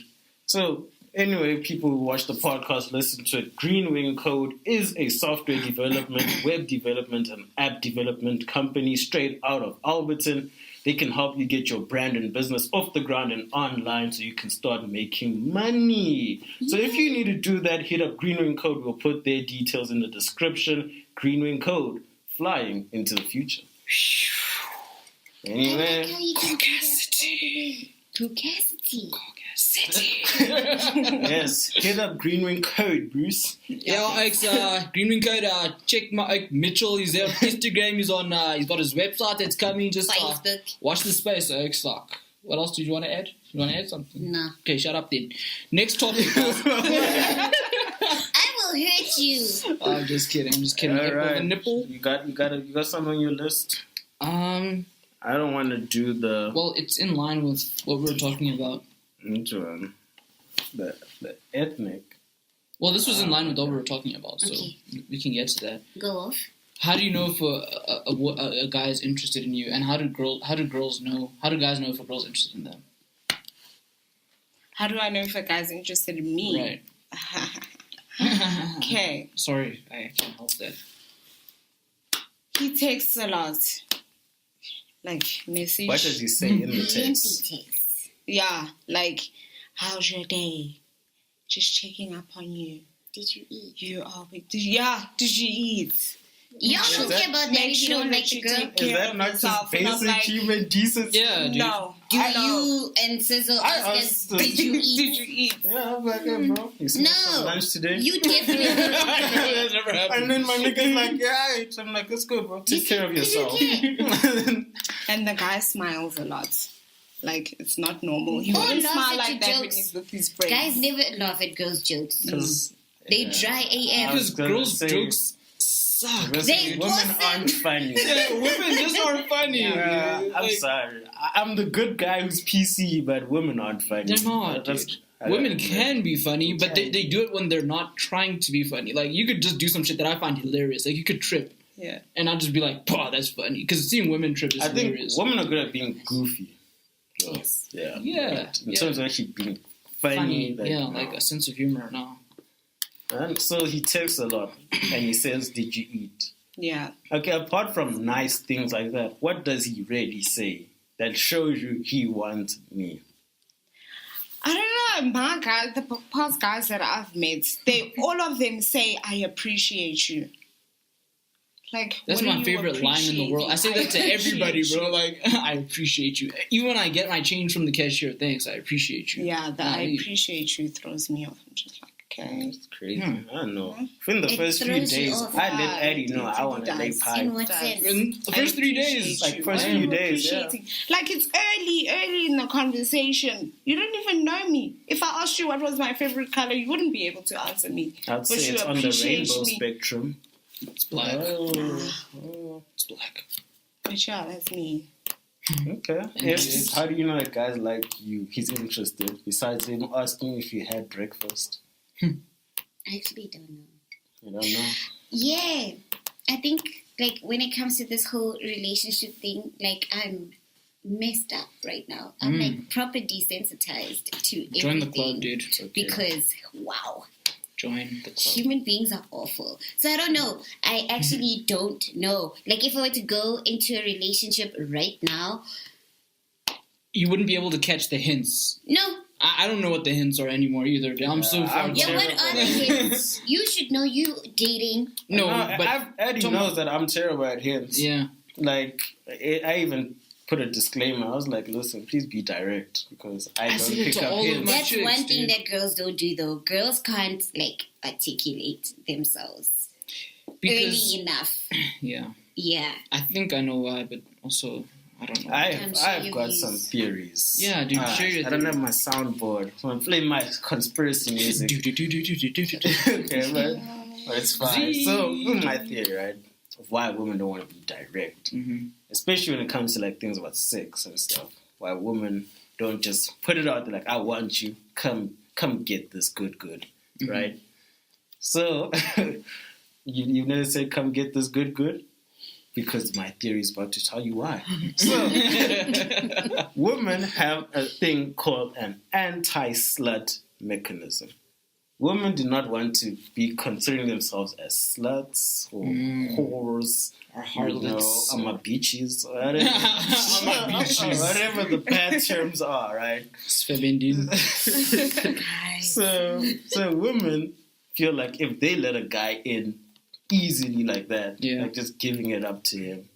So, anyway, people who watch the podcast, listen to it. Green Wing Code is a software development, web development, and app development company straight out of Alberton. They can help you get your brand and business off the ground and online so you can start making money. So if you need to do that, hit up Green Wing Code. We'll put their details in the description. Green Wing Code, flying into the future. Anyway. Caucasity. Yes, hit up Green Wing Code, Bruce. Yeah, it's Green Wing Code. Check my Mitchell. He's there on Instagram. He's on. He's got his website that's coming. Just Facebook. watch the space. It's like, what else did you want to add? You want to add something? No. Okay, shut up then. Next topic. I will hurt you. I'm just kidding. All right. A nipple. You got something on your list? I don't want to do the Well, it's in line with what we were talking about. the ethnic. Well, this was in line with what we were talking about, so Okay. we can get to that. Go off. How do you know if a guy is interested in you, and how do guys know if a girl's interested in them? How do I know if a guy's interested in me? Right. Okay. Sorry, I can't help that. He texts a lot. Like, message. What does he say in the text? Text. Yeah, like, how's your day? Just checking up on you. Did you eat? Did you eat? Y'all don't care about that if you don't like the girl. Is that not just basic human decency? Yeah, dude. No. Do you and Sizwe ask us, did you eat? Did you eat? Yeah, I'm like, hey, bro. You smoked some lunch today? You definitely. That's never happened. And then my nigga's like, yeah, I'm like, it's good, bro. Take care of yourself. And the guy smiles a lot. Like, it's not normal. He Oh, wouldn't laugh smile at like your that when jokes. he's with his friends. Guys never laugh at girls' jokes. They dry AF. Because girls' jokes suck. They women aren't funny. Yeah, women just aren't funny. Yeah, I'm Like, sorry. I'm the good guy who's PC, but women aren't funny. They're not. Dude. Women can be funny, but they do it when they're not trying to be funny. Like, you could just do some shit that I find hilarious. Like, you could trip. Yeah. And I'll just be like, "Wow, that's funny." Because seeing women trip is I think hilarious. women are good at being goofy. So, Yes. Yeah. Yeah, But in yeah. terms of actually being funny. Like a sense of humor. No. And so he texts a lot and he says, did you eat? Yeah. Okay, apart from nice things like that, what does he really say that shows you he wants me? I don't know. My guys, the past guys that I've met, all of them say, I appreciate you. Like, That's what are my you favorite line in the world. I say that to everybody, bro. Like, I appreciate you. Even when I get my change from the cashier, thanks, I appreciate you. Yeah, the I appreciate you throws me off. I'm just like, okay. It's crazy. I don't know. Within the It first 3 throws you days, off. I let Eddie know I want to lay In pipe. what sense? In the first 3 days, like, first few days, yeah. Like, it's early in the conversation. You don't even know me. If I asked you what was my favorite color, you wouldn't be able to answer me. I'd But say you it's on the appreciate rainbow me. spectrum. it's black. Oh. It's black. But yeah, that's me. Okay. Yes. How do you know that guy's like you? He's interested. Besides him asking if you had breakfast. I actually don't know. You don't know. Yeah. I think, like, when it comes to this whole relationship thing, like, I'm messed up right now. I'm, like, proper desensitized to everything. Join the club, dude. Because, wow. Join the club. Human beings are awful. So I don't know. I actually don't know. Like, if I were to go into a relationship right now, You wouldn't be able to catch the hints. no. I don't know what the hints are anymore either. I'm so far. I'm Yeah, what are the hints? You should know you dating. No, No, but Eddie knows that I'm terrible at hints. yeah. Like, I even put a disclaimer. I was like, listen, please be direct because I don't say it pick to up all of hints. my That's chicks, one thing dude. that girls don't do, though. Girls can't, like, articulate themselves Because early enough. yeah, Yeah. I think I know why, but also I don't know. I'm sure I've you've got used- some theories. Yeah, dude, share your I don't theory. have my soundboard. So I'm playing my conspiracy music. Okay, but it's fine. Zee. So, my theory, right? of why women don't want to be direct, especially when it comes to like things about sex and stuff. Why women don't just put it out there like, I want you, come get this good, right? So you never said come get this good? Because my theory is about to tell you why. So women have a thing called an anti-slut mechanism. Women do not want to be considering themselves as sluts or whores or harlots. Amabichis, whatever the bad terms are, right? So women feel like if they let a guy in easily like that, like just giving it up to him,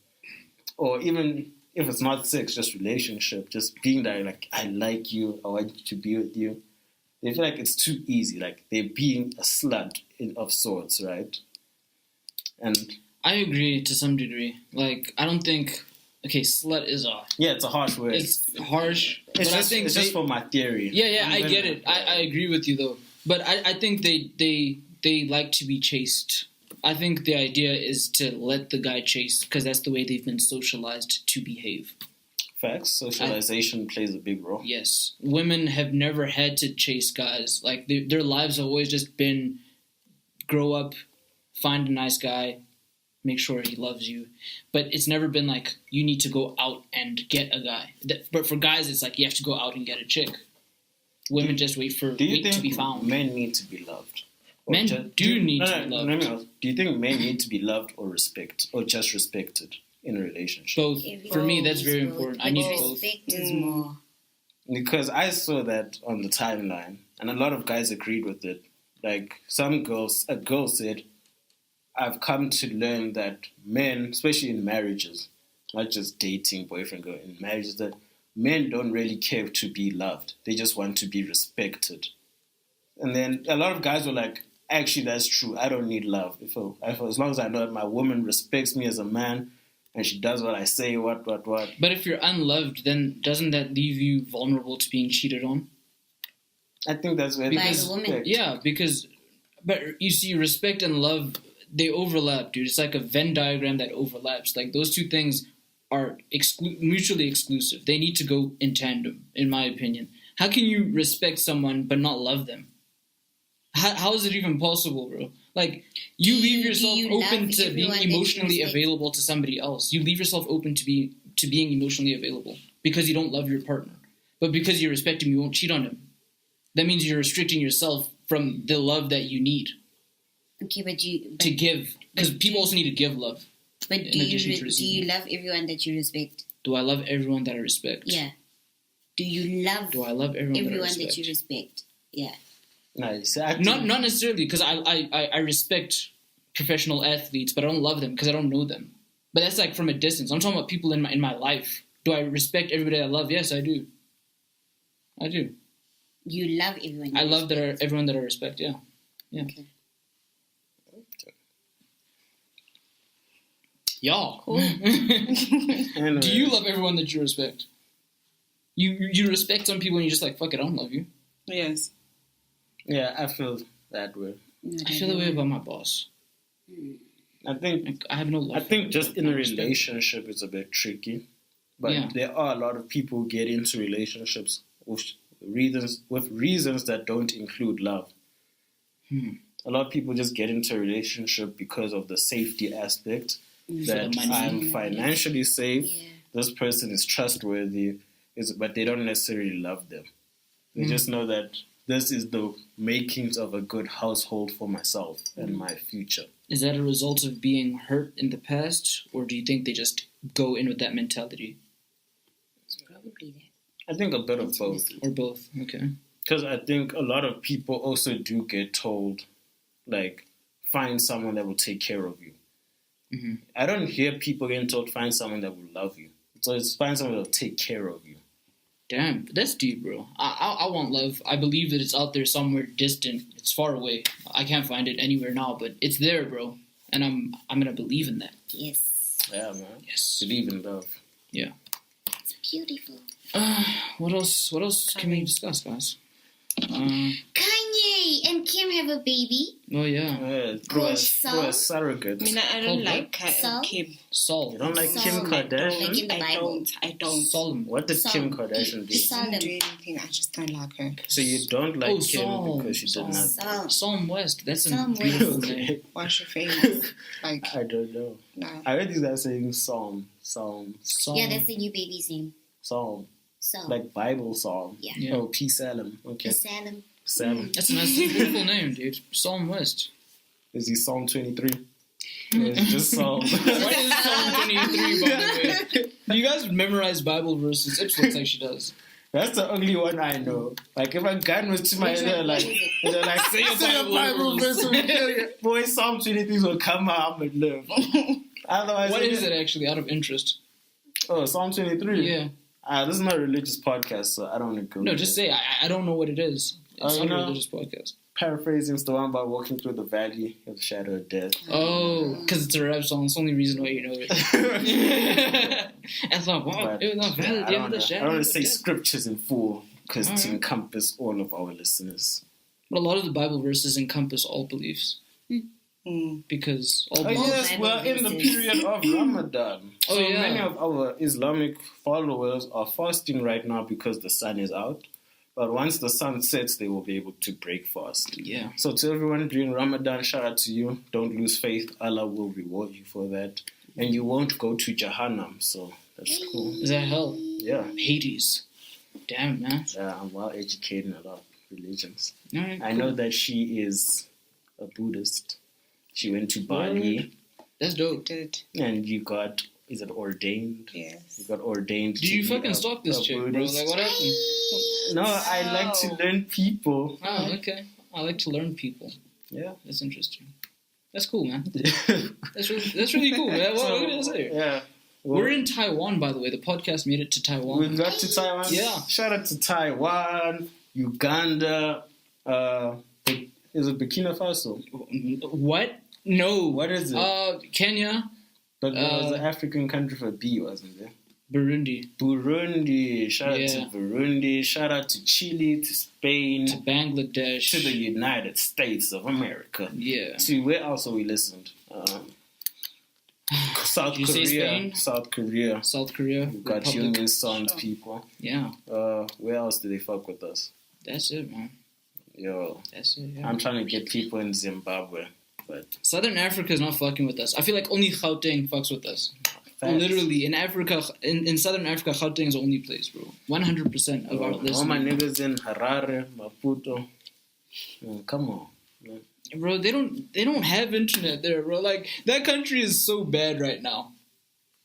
or even if it's not sex, just relationship, just being there like, I like you, I want to be with you. They feel like it's too easy, like they're being a slut of sorts, right? And I agree to some degree. Like, I don't think, slut is it's a harsh word. It's harsh. It's just for my theory. Yeah, I get it. I agree with you though. But I think they like to be chased. I think the idea is to let the guy chase because that's the way they've been socialized to behave. Facts. Socialization plays a big role. Yes. Women have never had to chase guys. Like, their lives have always just been grow up, find a nice guy, make sure he loves you. But it's never been like, you need to go out and get a guy. But for guys, it's like, you have to go out and get a chick. Women just wait to be found. Men need to be loved? Men need to be loved. Do you think men need to be loved or just respected in a relationship? Both. For me, that's very important. I need both. Respect is more. Because I saw that on the timeline, and a lot of guys agreed with it. Like a girl said, I've come to learn that men, especially in marriages, not just dating, boyfriend, girl, in marriages, that men don't really care to be loved. They just want to be respected. And then a lot of guys were like, actually, that's true. I don't need love. As long as I know that my woman respects me as a man and she does what I say, what. But if you're unloved, then doesn't that leave you vulnerable to being cheated on? I think that's where... By the woman. Yeah, but you see, respect and love, they overlap, dude. It's like a Venn diagram that overlaps. Like, those two things are mutually exclusive. They need to go in tandem, in my opinion. How can you respect someone but not love them? How is it even possible, bro? Like, you leave yourself open to being emotionally available to somebody else. You leave yourself open to being emotionally available because you don't love your partner. But because you respect him, you won't cheat on him. That means you're restricting yourself from the love that you need. Okay, to give. Because people also need to give love. But do you love everyone that you respect? Do I love everyone that I respect? Yeah. Do I love everyone that you respect? Yeah. Nice. Not necessarily, because I respect professional athletes, but I don't love them because I don't know them. But that's like from a distance. I'm talking about people in my life. Do I respect everybody I love? Yes, I do. I do. You love everyone. I love everyone that I respect. Yeah. Okay. Y'all. Cool. Anyway. Do you love everyone that you respect? You respect some people and you're just like, fuck it, I don't love you. Yes. Yeah, I feel that way. I feel that way about my boss. I think like, I have no love. I think just in a relationship it's a bit tricky. But there are a lot of people who get into relationships with reasons that don't include love. A lot of people just get into a relationship because of the safety aspect. That I'm financially safe. Yeah. This person is trustworthy. But they don't necessarily love them. They just know that this is the makings of a good household for myself and my future. Is that a result of being hurt in the past, or do you think they just go in with that mentality? It's probably that. I think a bit of both. Or both, okay. Because I think a lot of people also do get told, like, find someone that will take care of you. Mm-hmm. I don't hear people getting told, find someone that will love you. So it's find someone that will take care of you. Damn, that's deep, bro. I want love. I believe that it's out there somewhere distant. It's far away. I can't find it anywhere now, but it's there, bro. And I'm gonna believe in that. Yes. Yeah, man. Yes. Believe in love. Yeah. It's beautiful. What else can we discuss, guys? Kanye. Kanye and Kim have a baby. Oh yeah. Through a surrogate. I mean, I don't like Kim. Saul. You don't like Kim Kardashian? Like in the Bible. I don't. Solomon. What did Kim Kardashian do? She didn't do anything. I just don't like her. So you don't like Kim Psalm. because she did not. Psalm West. That's a Psalm beautiful West. name. What's your famous? Like, I don't know. no. I heard these guys saying Psalm. Psalm. Yeah, that's the new baby's name. Psalm. So. Like Bible Psalm. Yeah. Oh, P. Salem. Okay. Salem. Salem. That's a nice, beautiful name, dude. Psalm West. Is he Psalm 23? It's just Psalm. What is Psalm 23, by the way? Do you guys memorize Bible verses? Ips looks like she does. That's the only one I know. Like if a gun was to my head, like they're like say a Bible verse. Boy, Psalm 23 will come out and live. Otherwise, What is it actually, out of interest? Oh, Psalm 23. Yeah. This is not a religious podcast, so I don't want to go. No, just say, I don't know what it is. It's not a religious podcast. Paraphrasing, it's the one about walking through the valley of the shadow of death. Oh, because it's a rap song. It's the only reason why you know it. It's like, wow, it was not valid. I don't want to say death. scriptures in full because to encompass all of our listeners. But a lot of the Bible verses encompass all beliefs. Because all beliefs. Yes, we're in the period of Ramadan. So many of our Islamic followers are fasting right now because the sun is out. But once the sun sets, they will be able to break fast. Yeah. So to everyone during Ramadan, shout out to you. Don't lose faith. Allah will reward you for that. And you won't go to Jahannam. So that's cool. Is that hell? Yeah. Hades. Damn, man. Yeah, I'm well educated in a lot of religions. Right, I know that she is a Buddhist. She went to Bali. That's dope. And you got... Is it ordained? Yes. You got ordained. Do you fucking stalk this chick, bro? Like, what happened? No, I like to learn people. Oh, okay. I like to learn people. Yeah. That's interesting. That's cool, man. That's really cool, man. What can I say? Yeah. Well, we're in Taiwan, by the way. The podcast made it to Taiwan. We got to Taiwan? Yeah. Shout out to Taiwan, Uganda, is it Burkina Faso? What? No. What is it? Kenya. But there was an African country for B, wasn't there? Burundi. Burundi. Shout out to Burundi. Shout out to Chile, to Spain. To Bangladesh. To the United States of America. Yeah. To where else we listened? South Korea. South Korea. South Korea. We've got Human Sons people. Yeah. Where else do they fuck with us? That's it, man. Yo. That's it, yeah. I'm trying to get people in Zimbabwe. But Southern Africa is not fucking with us. I feel like only Gauteng fucks with us. Facts. Literally, in Africa, in Southern Africa, Gauteng is the only place, bro. 100% of our listeners. All my niggas in Harare, Maputo. Come on. Man. Bro, they don't have internet there, bro. Like, that country is so bad right now.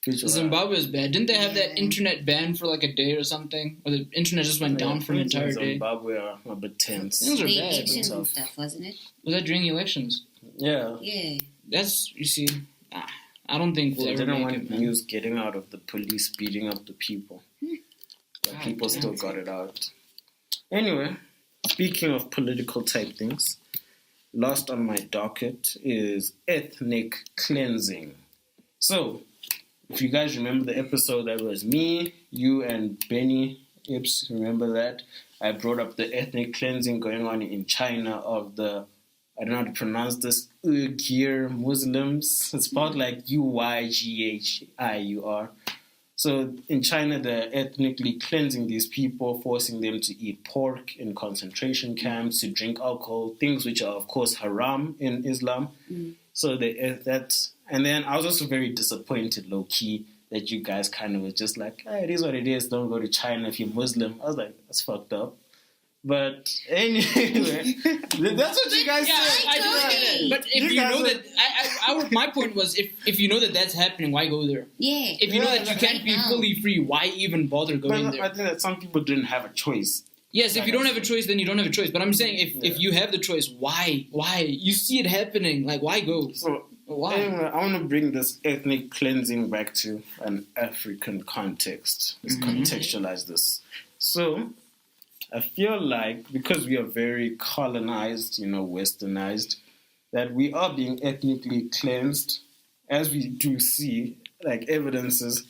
Zimbabwe is bad. Didn't they have that internet ban for like a day or something? Or the internet just went down for an entire day? Zimbabwe are a bit tense. Things are bad. Elections and stuff, wasn't it? Was that during elections? Yeah. Yeah. That's, you see, I don't think we'll ever didn't make want it, man. news getting out of the police beating up the people. But people still got it out. Anyway, speaking of political type things, last on my docket is ethnic cleansing. So, if you guys remember the episode that was me, you, and Benny Ips, remember that? I brought up the ethnic cleansing going on in China of the, I don't know how to pronounce this, Uyghur Muslims. It's spelled like Uyghur. So in China, they're ethnically cleansing these people, forcing them to eat pork in concentration camps, to drink alcohol, things which are, of course, haram in Islam. So that's... And then I was also very disappointed, low-key, that you guys kind of was just like, hey, it is what it is, don't go to China if you're Muslim. I was like, that's fucked up. But anyway, that's what you guys said. I know. But if you know that, my point was, if you know that that's happening, why go there? Yeah. If you know that you can't be fully free, why even bother going there? I think that some people didn't have a choice. Yes, if you don't have a choice, then you don't have a choice. But I'm saying, if you have the choice, why? You see it happening, like, why go? So, why? Anyway, I want to bring this ethnic cleansing back to an African context. Let's contextualize this. So, I feel like because we are very colonized, westernized, that we are being ethnically cleansed, as we do see, like, evidences,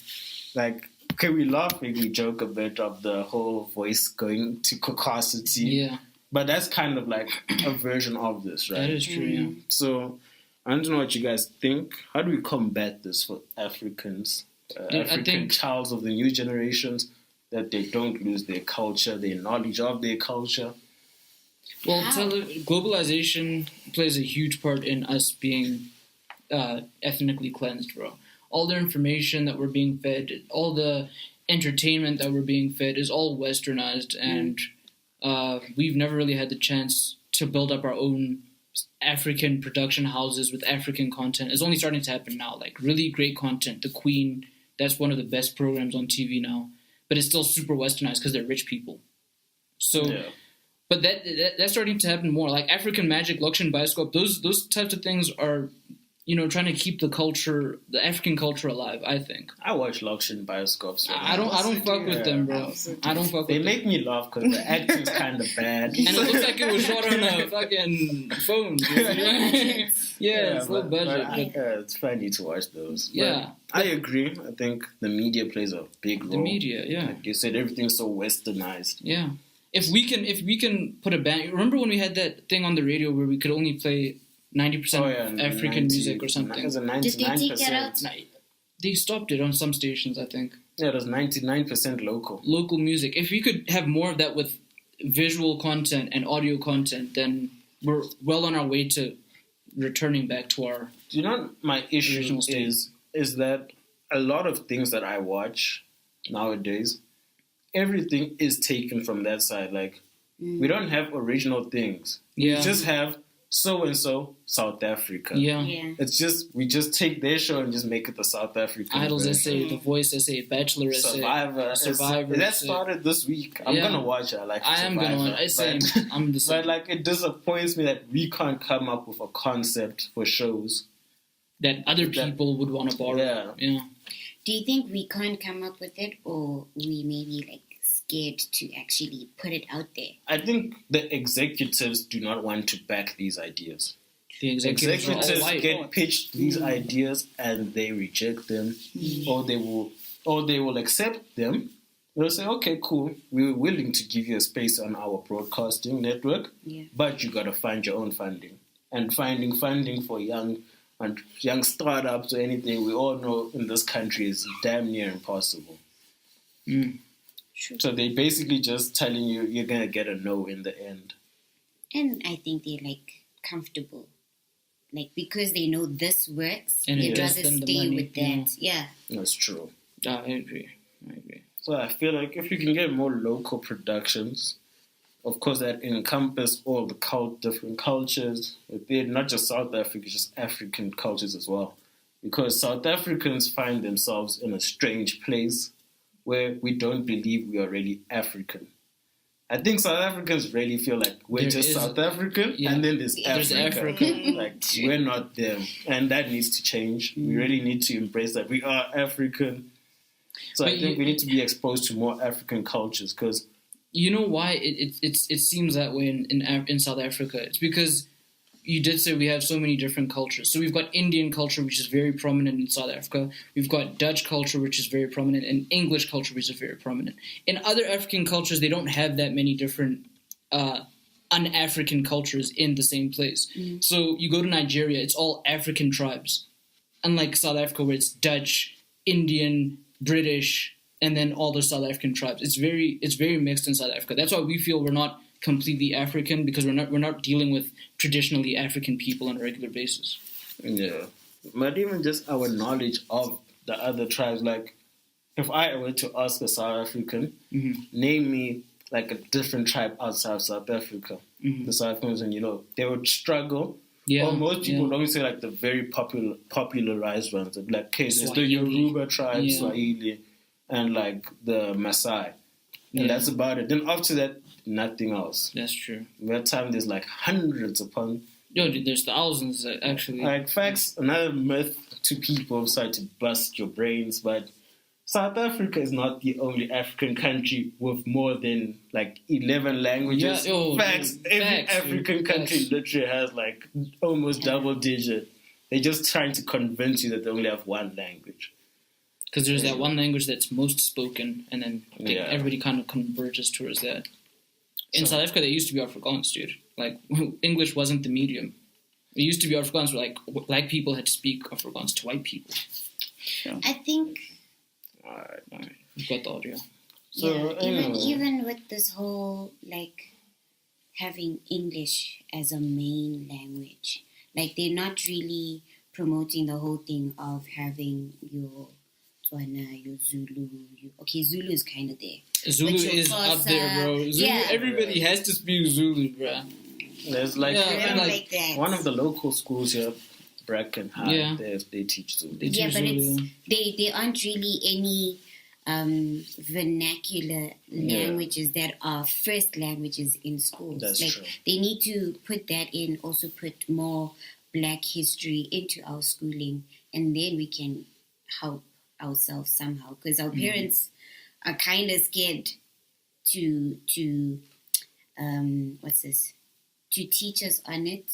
like, okay, we laugh, we joke a bit of the whole voice going to Caucasity. Yeah. But that's kind of like a version of this, right? That is true, yeah. So I don't know what you guys think. How do we combat this for Africans, I think childs of the new generations, that they don't lose their culture, their knowledge of their culture? Well, globalization plays a huge part in us being ethnically cleansed, bro. All the information that we're being fed, all the entertainment that we're being fed is all westernized, and we've never really had the chance to build up our own African production houses with African content. It's only starting to happen now, like really great content. The Queen, that's one of the best programs on TV now, but it's still super westernized because they're rich people. So, but that's starting to happen more. Like African Magic, Luxury Bioscope, those types of things are, trying to keep the culture, the African culture alive, I think. I watch Luxury Bioscopes. So I don't fuck with them, bro. I don't fuck with them. They make me laugh because the acting's kind of bad. And it looks like it was shot on a fucking phone. It's low budget. It's funny to watch those. Yeah. I agree. I think the media plays a big role. The media, yeah. Like you said, everything's so westernized. Yeah. If we can put a ban... Remember when we had that thing on the radio where we could only play 90% of African music or something? It was a 99%. Did they take that out? They stopped it on some stations, I think. Yeah, it was 99% local. Local music. If we could have more of that with visual content and audio content, then we're well on our way to returning back to our... Do you know my issue is that a lot of things that I watch nowadays, everything is taken from that side. Like, we don't have original things. Yeah. We just have so-and-so South Africa. Yeah. It's just, we just take their show and just make it the South African Idols version. essay, The Voice essay, Bachelor essay. Survivor. That started this week. I'm going to watch it. I am going to watch it. I'm the same. But like, it disappoints me that we can't come up with a concept for shows that other people would want to borrow. Yeah. Do you think we can't come up with it, or we maybe like scared to actually put it out there? I think the executives do not want to back these ideas. The executives get pitched these ideas and they reject them, or they will accept them. They'll say, "Okay, cool. We're willing to give you a space on our broadcasting network, but you got to find your own funding." And finding funding for young startups or anything, we all know in this country is damn near impossible. So they basically just telling you you're gonna get a no in the end. And I think they're like comfortable, like because they know this works, and they'd rather stay with that. Yeah, that's true. I agree. So I feel like if you can get more local productions, of course, that encompass all the different cultures. They're not just South Africa, just African cultures as well. Because South Africans find themselves in a strange place where we don't believe we are really African. I think South Africans really feel like we're South African, and then there's Africa. Like, we're not them. And that needs to change. We really need to embrace that we are African. So I think we need to be exposed to more African cultures, because... You know why it seems that way in South Africa? It's because you did say we have so many different cultures. So we've got Indian culture, which is very prominent in South Africa. We've got Dutch culture, which is very prominent, and English culture, which is very prominent. In other African cultures, they don't have that many different un-African cultures in the same place. So you go to Nigeria, it's all African tribes. Unlike South Africa, where it's Dutch, Indian, British, and then all the South African tribes. It's very mixed in South Africa. That's why we feel we're not completely African, because we're not dealing with traditionally African people on a regular basis. Yeah. But even just our knowledge of the other tribes, like if I were to ask a South African, name me like a different tribe outside of South Africa. The South Africans, and they would struggle. Or most people don't say like the very popularized ones. Like, okay, there's the Yoruba tribe, Swahili, and like the Maasai. And that's about it. Then after that, nothing else. That's true. By that time, there's like hundreds upon... there's thousands, actually. Like, facts, another myth to people, sorry to bust your brains, but South Africa is not the only African country with more than like 11 languages. Facts. Every African country literally has like almost double digit. They're just trying to convince you that they only have one language. Because there's that one language that's most spoken, and then everybody kind of converges towards that. In South Africa, they used to be Afrikaans, dude. Like, English wasn't the medium. It used to be Afrikaans where, like, black people had to speak Afrikaans to white people. So, I think... Alright. You've got the audio. So, even with this whole, like, having English as a main language, like, they're not really promoting the whole thing of having your Tswana, your Zulu. Okay, Zulu is kind of there. Zulu is up there, bro. Zulu, everybody has to speak Zulu, bro. There's like, one of the local schools here, Bracken High, they teach Zulu. But they aren't really any vernacular languages that are first languages in schools. That's true. They need to put that in, also put more Black history into our schooling, and then we can help ourselves somehow. Because our parents are kind of scared to teach us on it,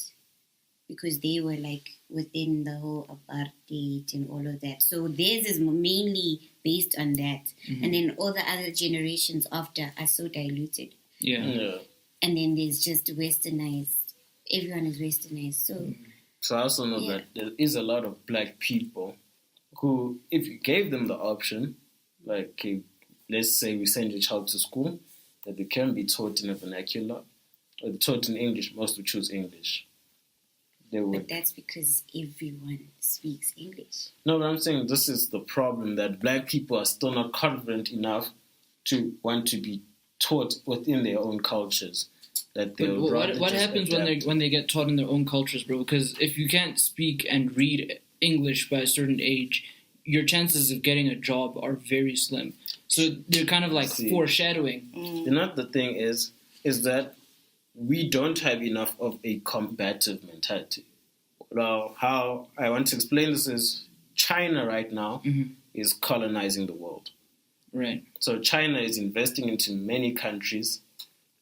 because they were like within the whole apartheid and all of that. So theirs is mainly based on that. And then all the other generations after are so diluted. Yeah. And then there's just westernized. Everyone is westernized. So I also know that there is a lot of black people who, if you gave them the option, like, okay, let's say we send your child to school, that they can be taught in a vernacular, or taught in English, most would choose English. But that's because everyone speaks English. No, but I'm saying this is the problem, that black people are still not confident enough to want to be taught within their own cultures. That what happens when they get taught in their own cultures, bro? Because if you can't speak and read English by a certain age, your chances of getting a job are very slim. So they're kind of like foreshadowing. You know what the thing is that we don't have enough of a combative mentality. Now, how I want to explain this is China right now is colonizing the world. Right. So China is investing into many countries,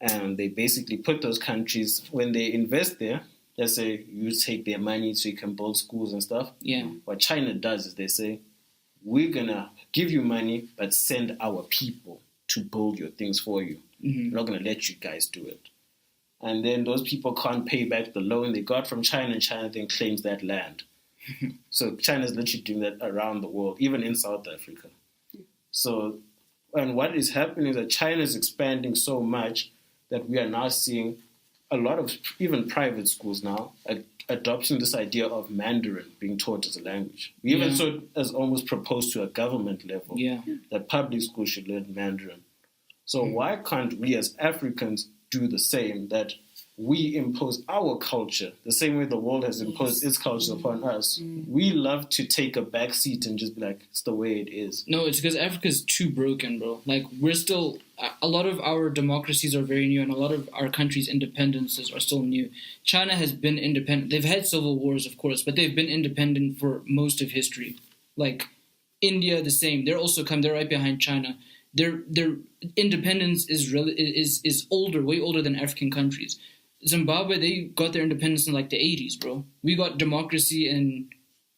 and they basically put those countries, when they invest there, let's say you take their money so you can build schools and stuff. Yeah. What China does is they say, we're going to give you money, but send our people to build your things for you. We're not going to let you guys do it. And then those people can't pay back the loan they got from China, and China then claims that land. So China's literally doing that around the world, even in South Africa. So, and what is happening is that China is expanding so much that we are now seeing a lot of even private schools now adopting this idea of Mandarin being taught as a language. We even saw it as almost proposed to a government level that public schools should learn Mandarin. So why can't we as Africans do the same, that we impose our culture the same way the world has imposed its culture upon us? We love to take a back seat and just be like, it's the way it is. No, it's because Africa's too broken, bro. Like, we're still, a lot of our democracies are very new, and a lot of our countries' independences are still new. China has been independent. They've had civil wars, of course, but they've been independent for most of history. Like, India, the same. They're right behind China. Their independence is older, way older than African countries. Zimbabwe, they got their independence in like the 80s, bro. We got democracy in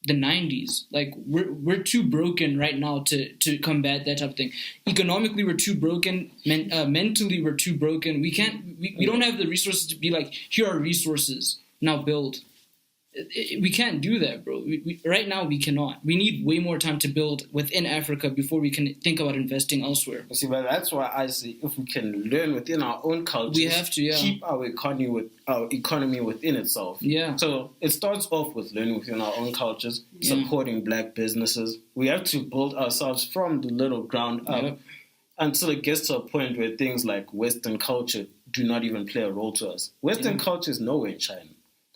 the 90s. Like, we're too broken right now to combat that type of thing. Economically, we're too broken. Mentally, we're too broken. We don't have the resources to be like, here are resources, now build. We can't do that, bro. Right now, we cannot. We need way more time to build within Africa before we can think about investing elsewhere. See, but that's why I say if we can learn within our own cultures, we have to, keep our economy within itself. Yeah. So it starts off with learning within our own cultures, supporting black businesses. We have to build ourselves from the little ground up until it gets to a point where things like Western culture do not even play a role to us. Western culture is nowhere in China.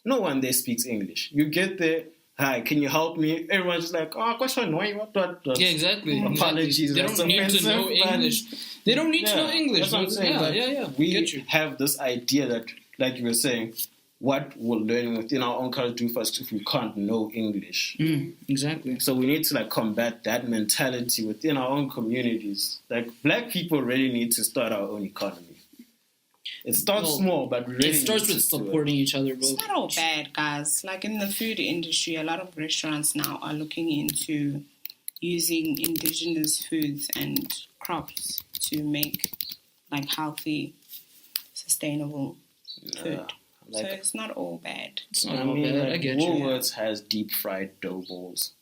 No one there speaks English. You get there, hi, can you help me? Everyone's just like, oh, question, what? Yeah, exactly. Apologies. They don't need to know English. They don't need to know English. That's what I'm saying. Yeah. We have this idea that, like you were saying, what will learning within our own culture do for us if we can't know English? Exactly. So we need to combat that mentality within our own communities. Like, black people really need to start our own economy. It starts small, but really it starts with supporting each other, bro. It's not all bad, guys. Like, in the food industry, a lot of restaurants now are looking into using indigenous foods and crops to make healthy sustainable food. Like, so it's not all bad. It's not all bad. Like I get you. Woolworths has deep fried dough balls.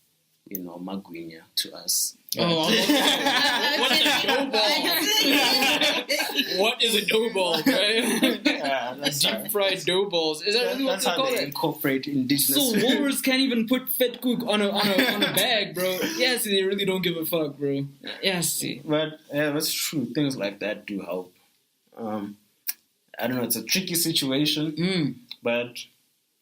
Magwinya to us. Oh, what is a dough ball? What is a dough ball, right? Yeah, that's Deep fried dough balls. Is that really what that's they how call they it? incorporate indigenous. So Woolworths can't even put fat cook on a bag, bro. Yeah, see, they really don't give a fuck, bro. Yeah, see. But yeah, that's true. Things like that do help. I don't know. It's a tricky situation, but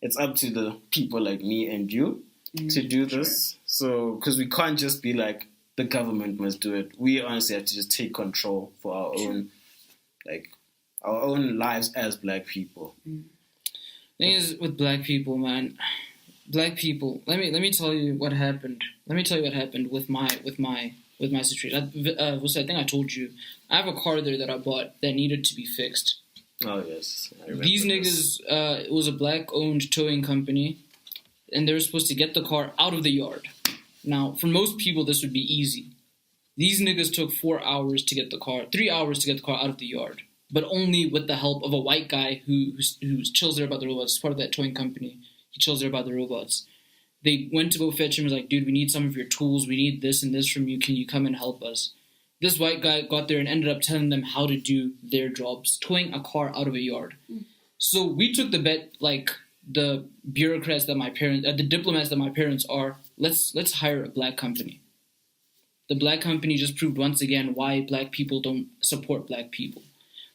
it's up to the people like me and you to do this. So, because we can't just be like the government must do it. We honestly have to just take control for our own lives as Black people. Thing is, with Black people, man, Black people. Let me tell you what happened. Let me tell you what happened with my situation. I think I told you I have a car there that I bought that needed to be fixed. Oh yes, I remember These this. niggas, it was a Black-owned towing company, and they were supposed to get the car out of the yard. Now, for most people, this would be easy. These niggas took 4 hours to get the car, 3 hours to get the car out of the yard, but only with the help of a white guy who chills there by the robots. He's part of that towing company. He chills there by the robots. They went to go fetch him. He was like, dude, we need some of your tools. We need this and this from you. Can you come and help us? This white guy got there and ended up telling them how to do their jobs, towing a car out of a yard. So we took the bet, like the bureaucrats that my parents, the diplomats that my parents are, let's hire a Black company. The Black company just proved once again why Black people don't support Black people.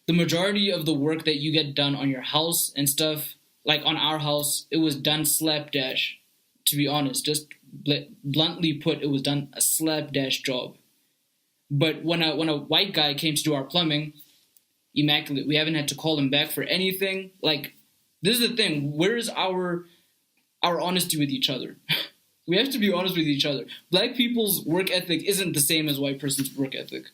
The majority of the work that you get done on your house and stuff, like on our house, it was done slapdash. To be honest, just bluntly put, it was done a slapdash job. But when a white guy came to do our plumbing, immaculate. We haven't had to call him back for anything. Like, this is the thing. Where is our honesty with each other? We have to be honest with each other. Black people's work ethic isn't the same as white person's work ethic.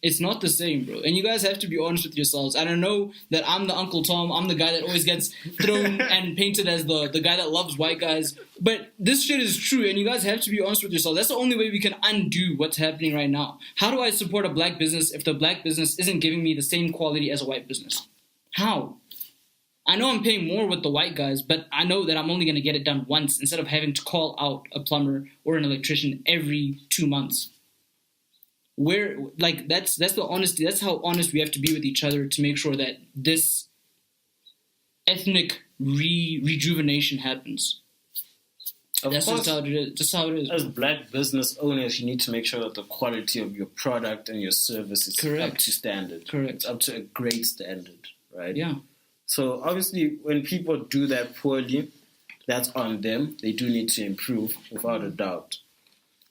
It's not the same, bro. And you guys have to be honest with yourselves. And I know that I'm the Uncle Tom. I'm the guy that always gets thrown and painted as the guy that loves white guys. But this shit is true, and you guys have to be honest with yourselves. That's the only way we can undo what's happening right now. How do I support a Black business if the Black business isn't giving me the same quality as a white business? How? I know I'm paying more with the white guys, but I know that I'm only going to get it done once instead of having to call out a plumber or an electrician every 2 months. Where, like, that's the honesty. That's how honest we have to be with each other to make sure that this ethnic rejuvenation happens. That's just how it is. Just how it is. As Black business owners, you need to make sure that the quality of your product and your service is up to standard. Correct. It's up to a great standard, right? Yeah. So obviously, when people do that poorly, that's on them. They do need to improve, without a doubt.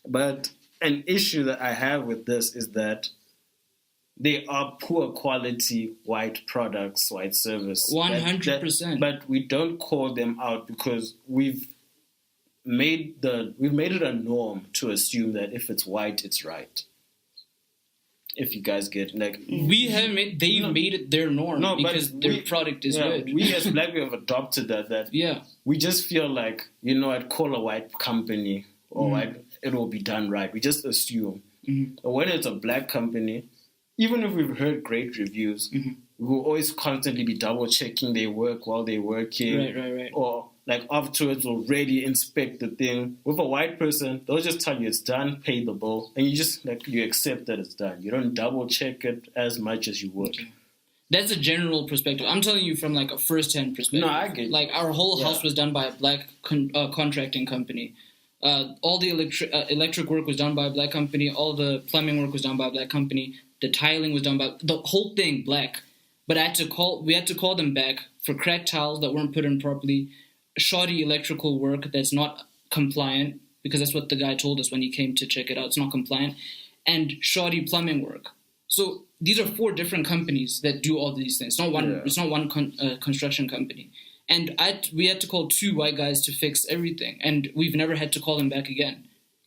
But an issue that I have with this is that they are poor quality white products, white service. 100%. But we don't call them out because we've made it a norm to assume that if it's white, it's right. If you guys get, like, we have made it their norm because their product is good. We as Black people have adopted that. Yeah. We just feel like, I'd call a white company or it will be done right. We just assume. But when it's a Black company, even if we've heard great reviews, we will always constantly be double checking their work while they're working. Right. Or like afterwards we'll really inspect the thing. With a white person, they'll just tell you it's done, pay the bill, and you just you accept that it's done. You don't double check it as much as you would. That's a general perspective. I'm telling you from like a first-hand perspective. No, I get it. Like our whole house was done by a Black contracting company. All the electric work was done by a Black company. All the plumbing work was done by a Black company. The tiling was done by the whole thing Black. But we had to call them back for cracked tiles that weren't put in properly, shoddy electrical work that's not compliant, because that's what the guy told us when he came to check it out. It's not compliant, and shoddy plumbing work. So these are 4 different companies that do all these things. It's not one. It's not one construction company. And we had to call 2 white guys to fix everything, and we've never had to call them back again.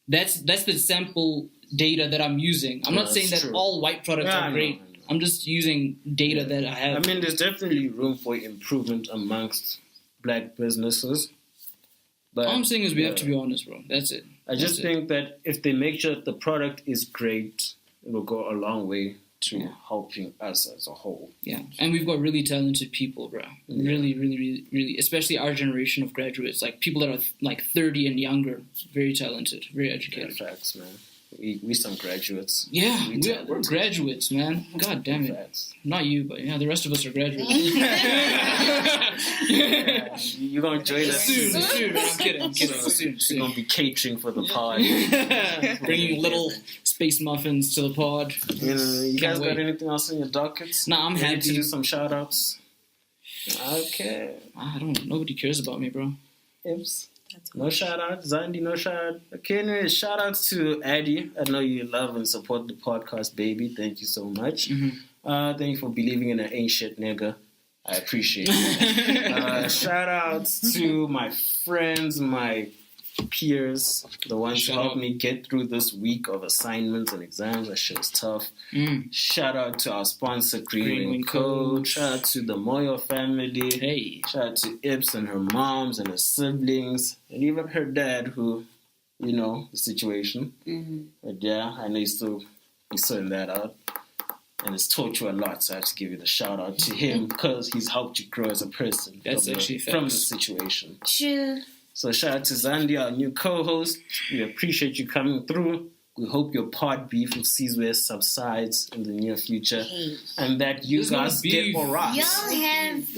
That's the sample data that I'm using. I'm not saying that all white products are great. I'm just using data that I have. I mean, there's definitely room for improvement amongst Black businesses. But all I'm saying is we have to be honest, bro. That's it. I just think that if they make sure that the product is great, it will go a long way to helping us as a whole. Yeah, and we've got really talented people, bro. Really, really, really, really, especially our generation of graduates, like people that are like 30 and younger, very talented, very educated. Yeah, facts, man. We some graduates. Yeah, we're graduates, man. God damn it. Facts. Not you, but yeah, the rest of us are graduates. You're going to join us Soon, I'm kidding. Soon. You're going to be catering for the pod. Bringing little space muffins to the pod. You guys wait. got anything else in your dockets? Nah, I'm Ready happy. to do some shout-outs? Okay. I don't. Nobody cares about me, bro. Imps. No shout-out. Zandi, no shout-out. Okay, anyway, shout-outs to Addy. I know you love and support the podcast, baby. Thank you so much. Thank you for believing in an ain't shit nigga. I appreciate it. Shout-outs to my friends, my peers, the ones who helped me get through this week of assignments and exams. That shit was tough. Shout out to our sponsor, Green Wing Co. Shout out to the Moyo family. Hey. Shout out to Ips and her moms and her siblings, and even her dad, who, you know, the situation. But yeah, I know he's sorting that out. And it's taught you a lot, so I have to give you the shout out to him because he's helped you grow as a person. That's from the situation. True. So shout out to Zandile, our new co-host. We appreciate you coming through. We hope your pod beef with Sizwe subsides in the near future. Hey. And that you There's guys no get beef. more rocks. Y'all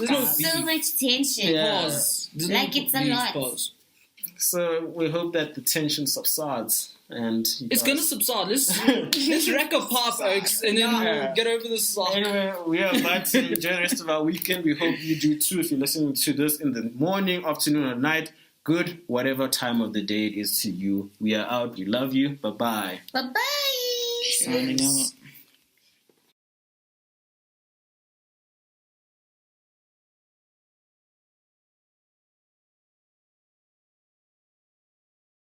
have so much tension. Yeah. Pause. Like it's a lot. Pause. So we hope that the tension subsides. And It's gonna subside. Let's rack up pop oaks and then we'll get over this sock. Anyway, we are about to enjoy the rest of our weekend. We hope you do too if you're listening to this in the morning, afternoon, or night. Good, whatever time of the day it is to you. We are out. We love you. Bye-bye. Bye-bye. Signing out.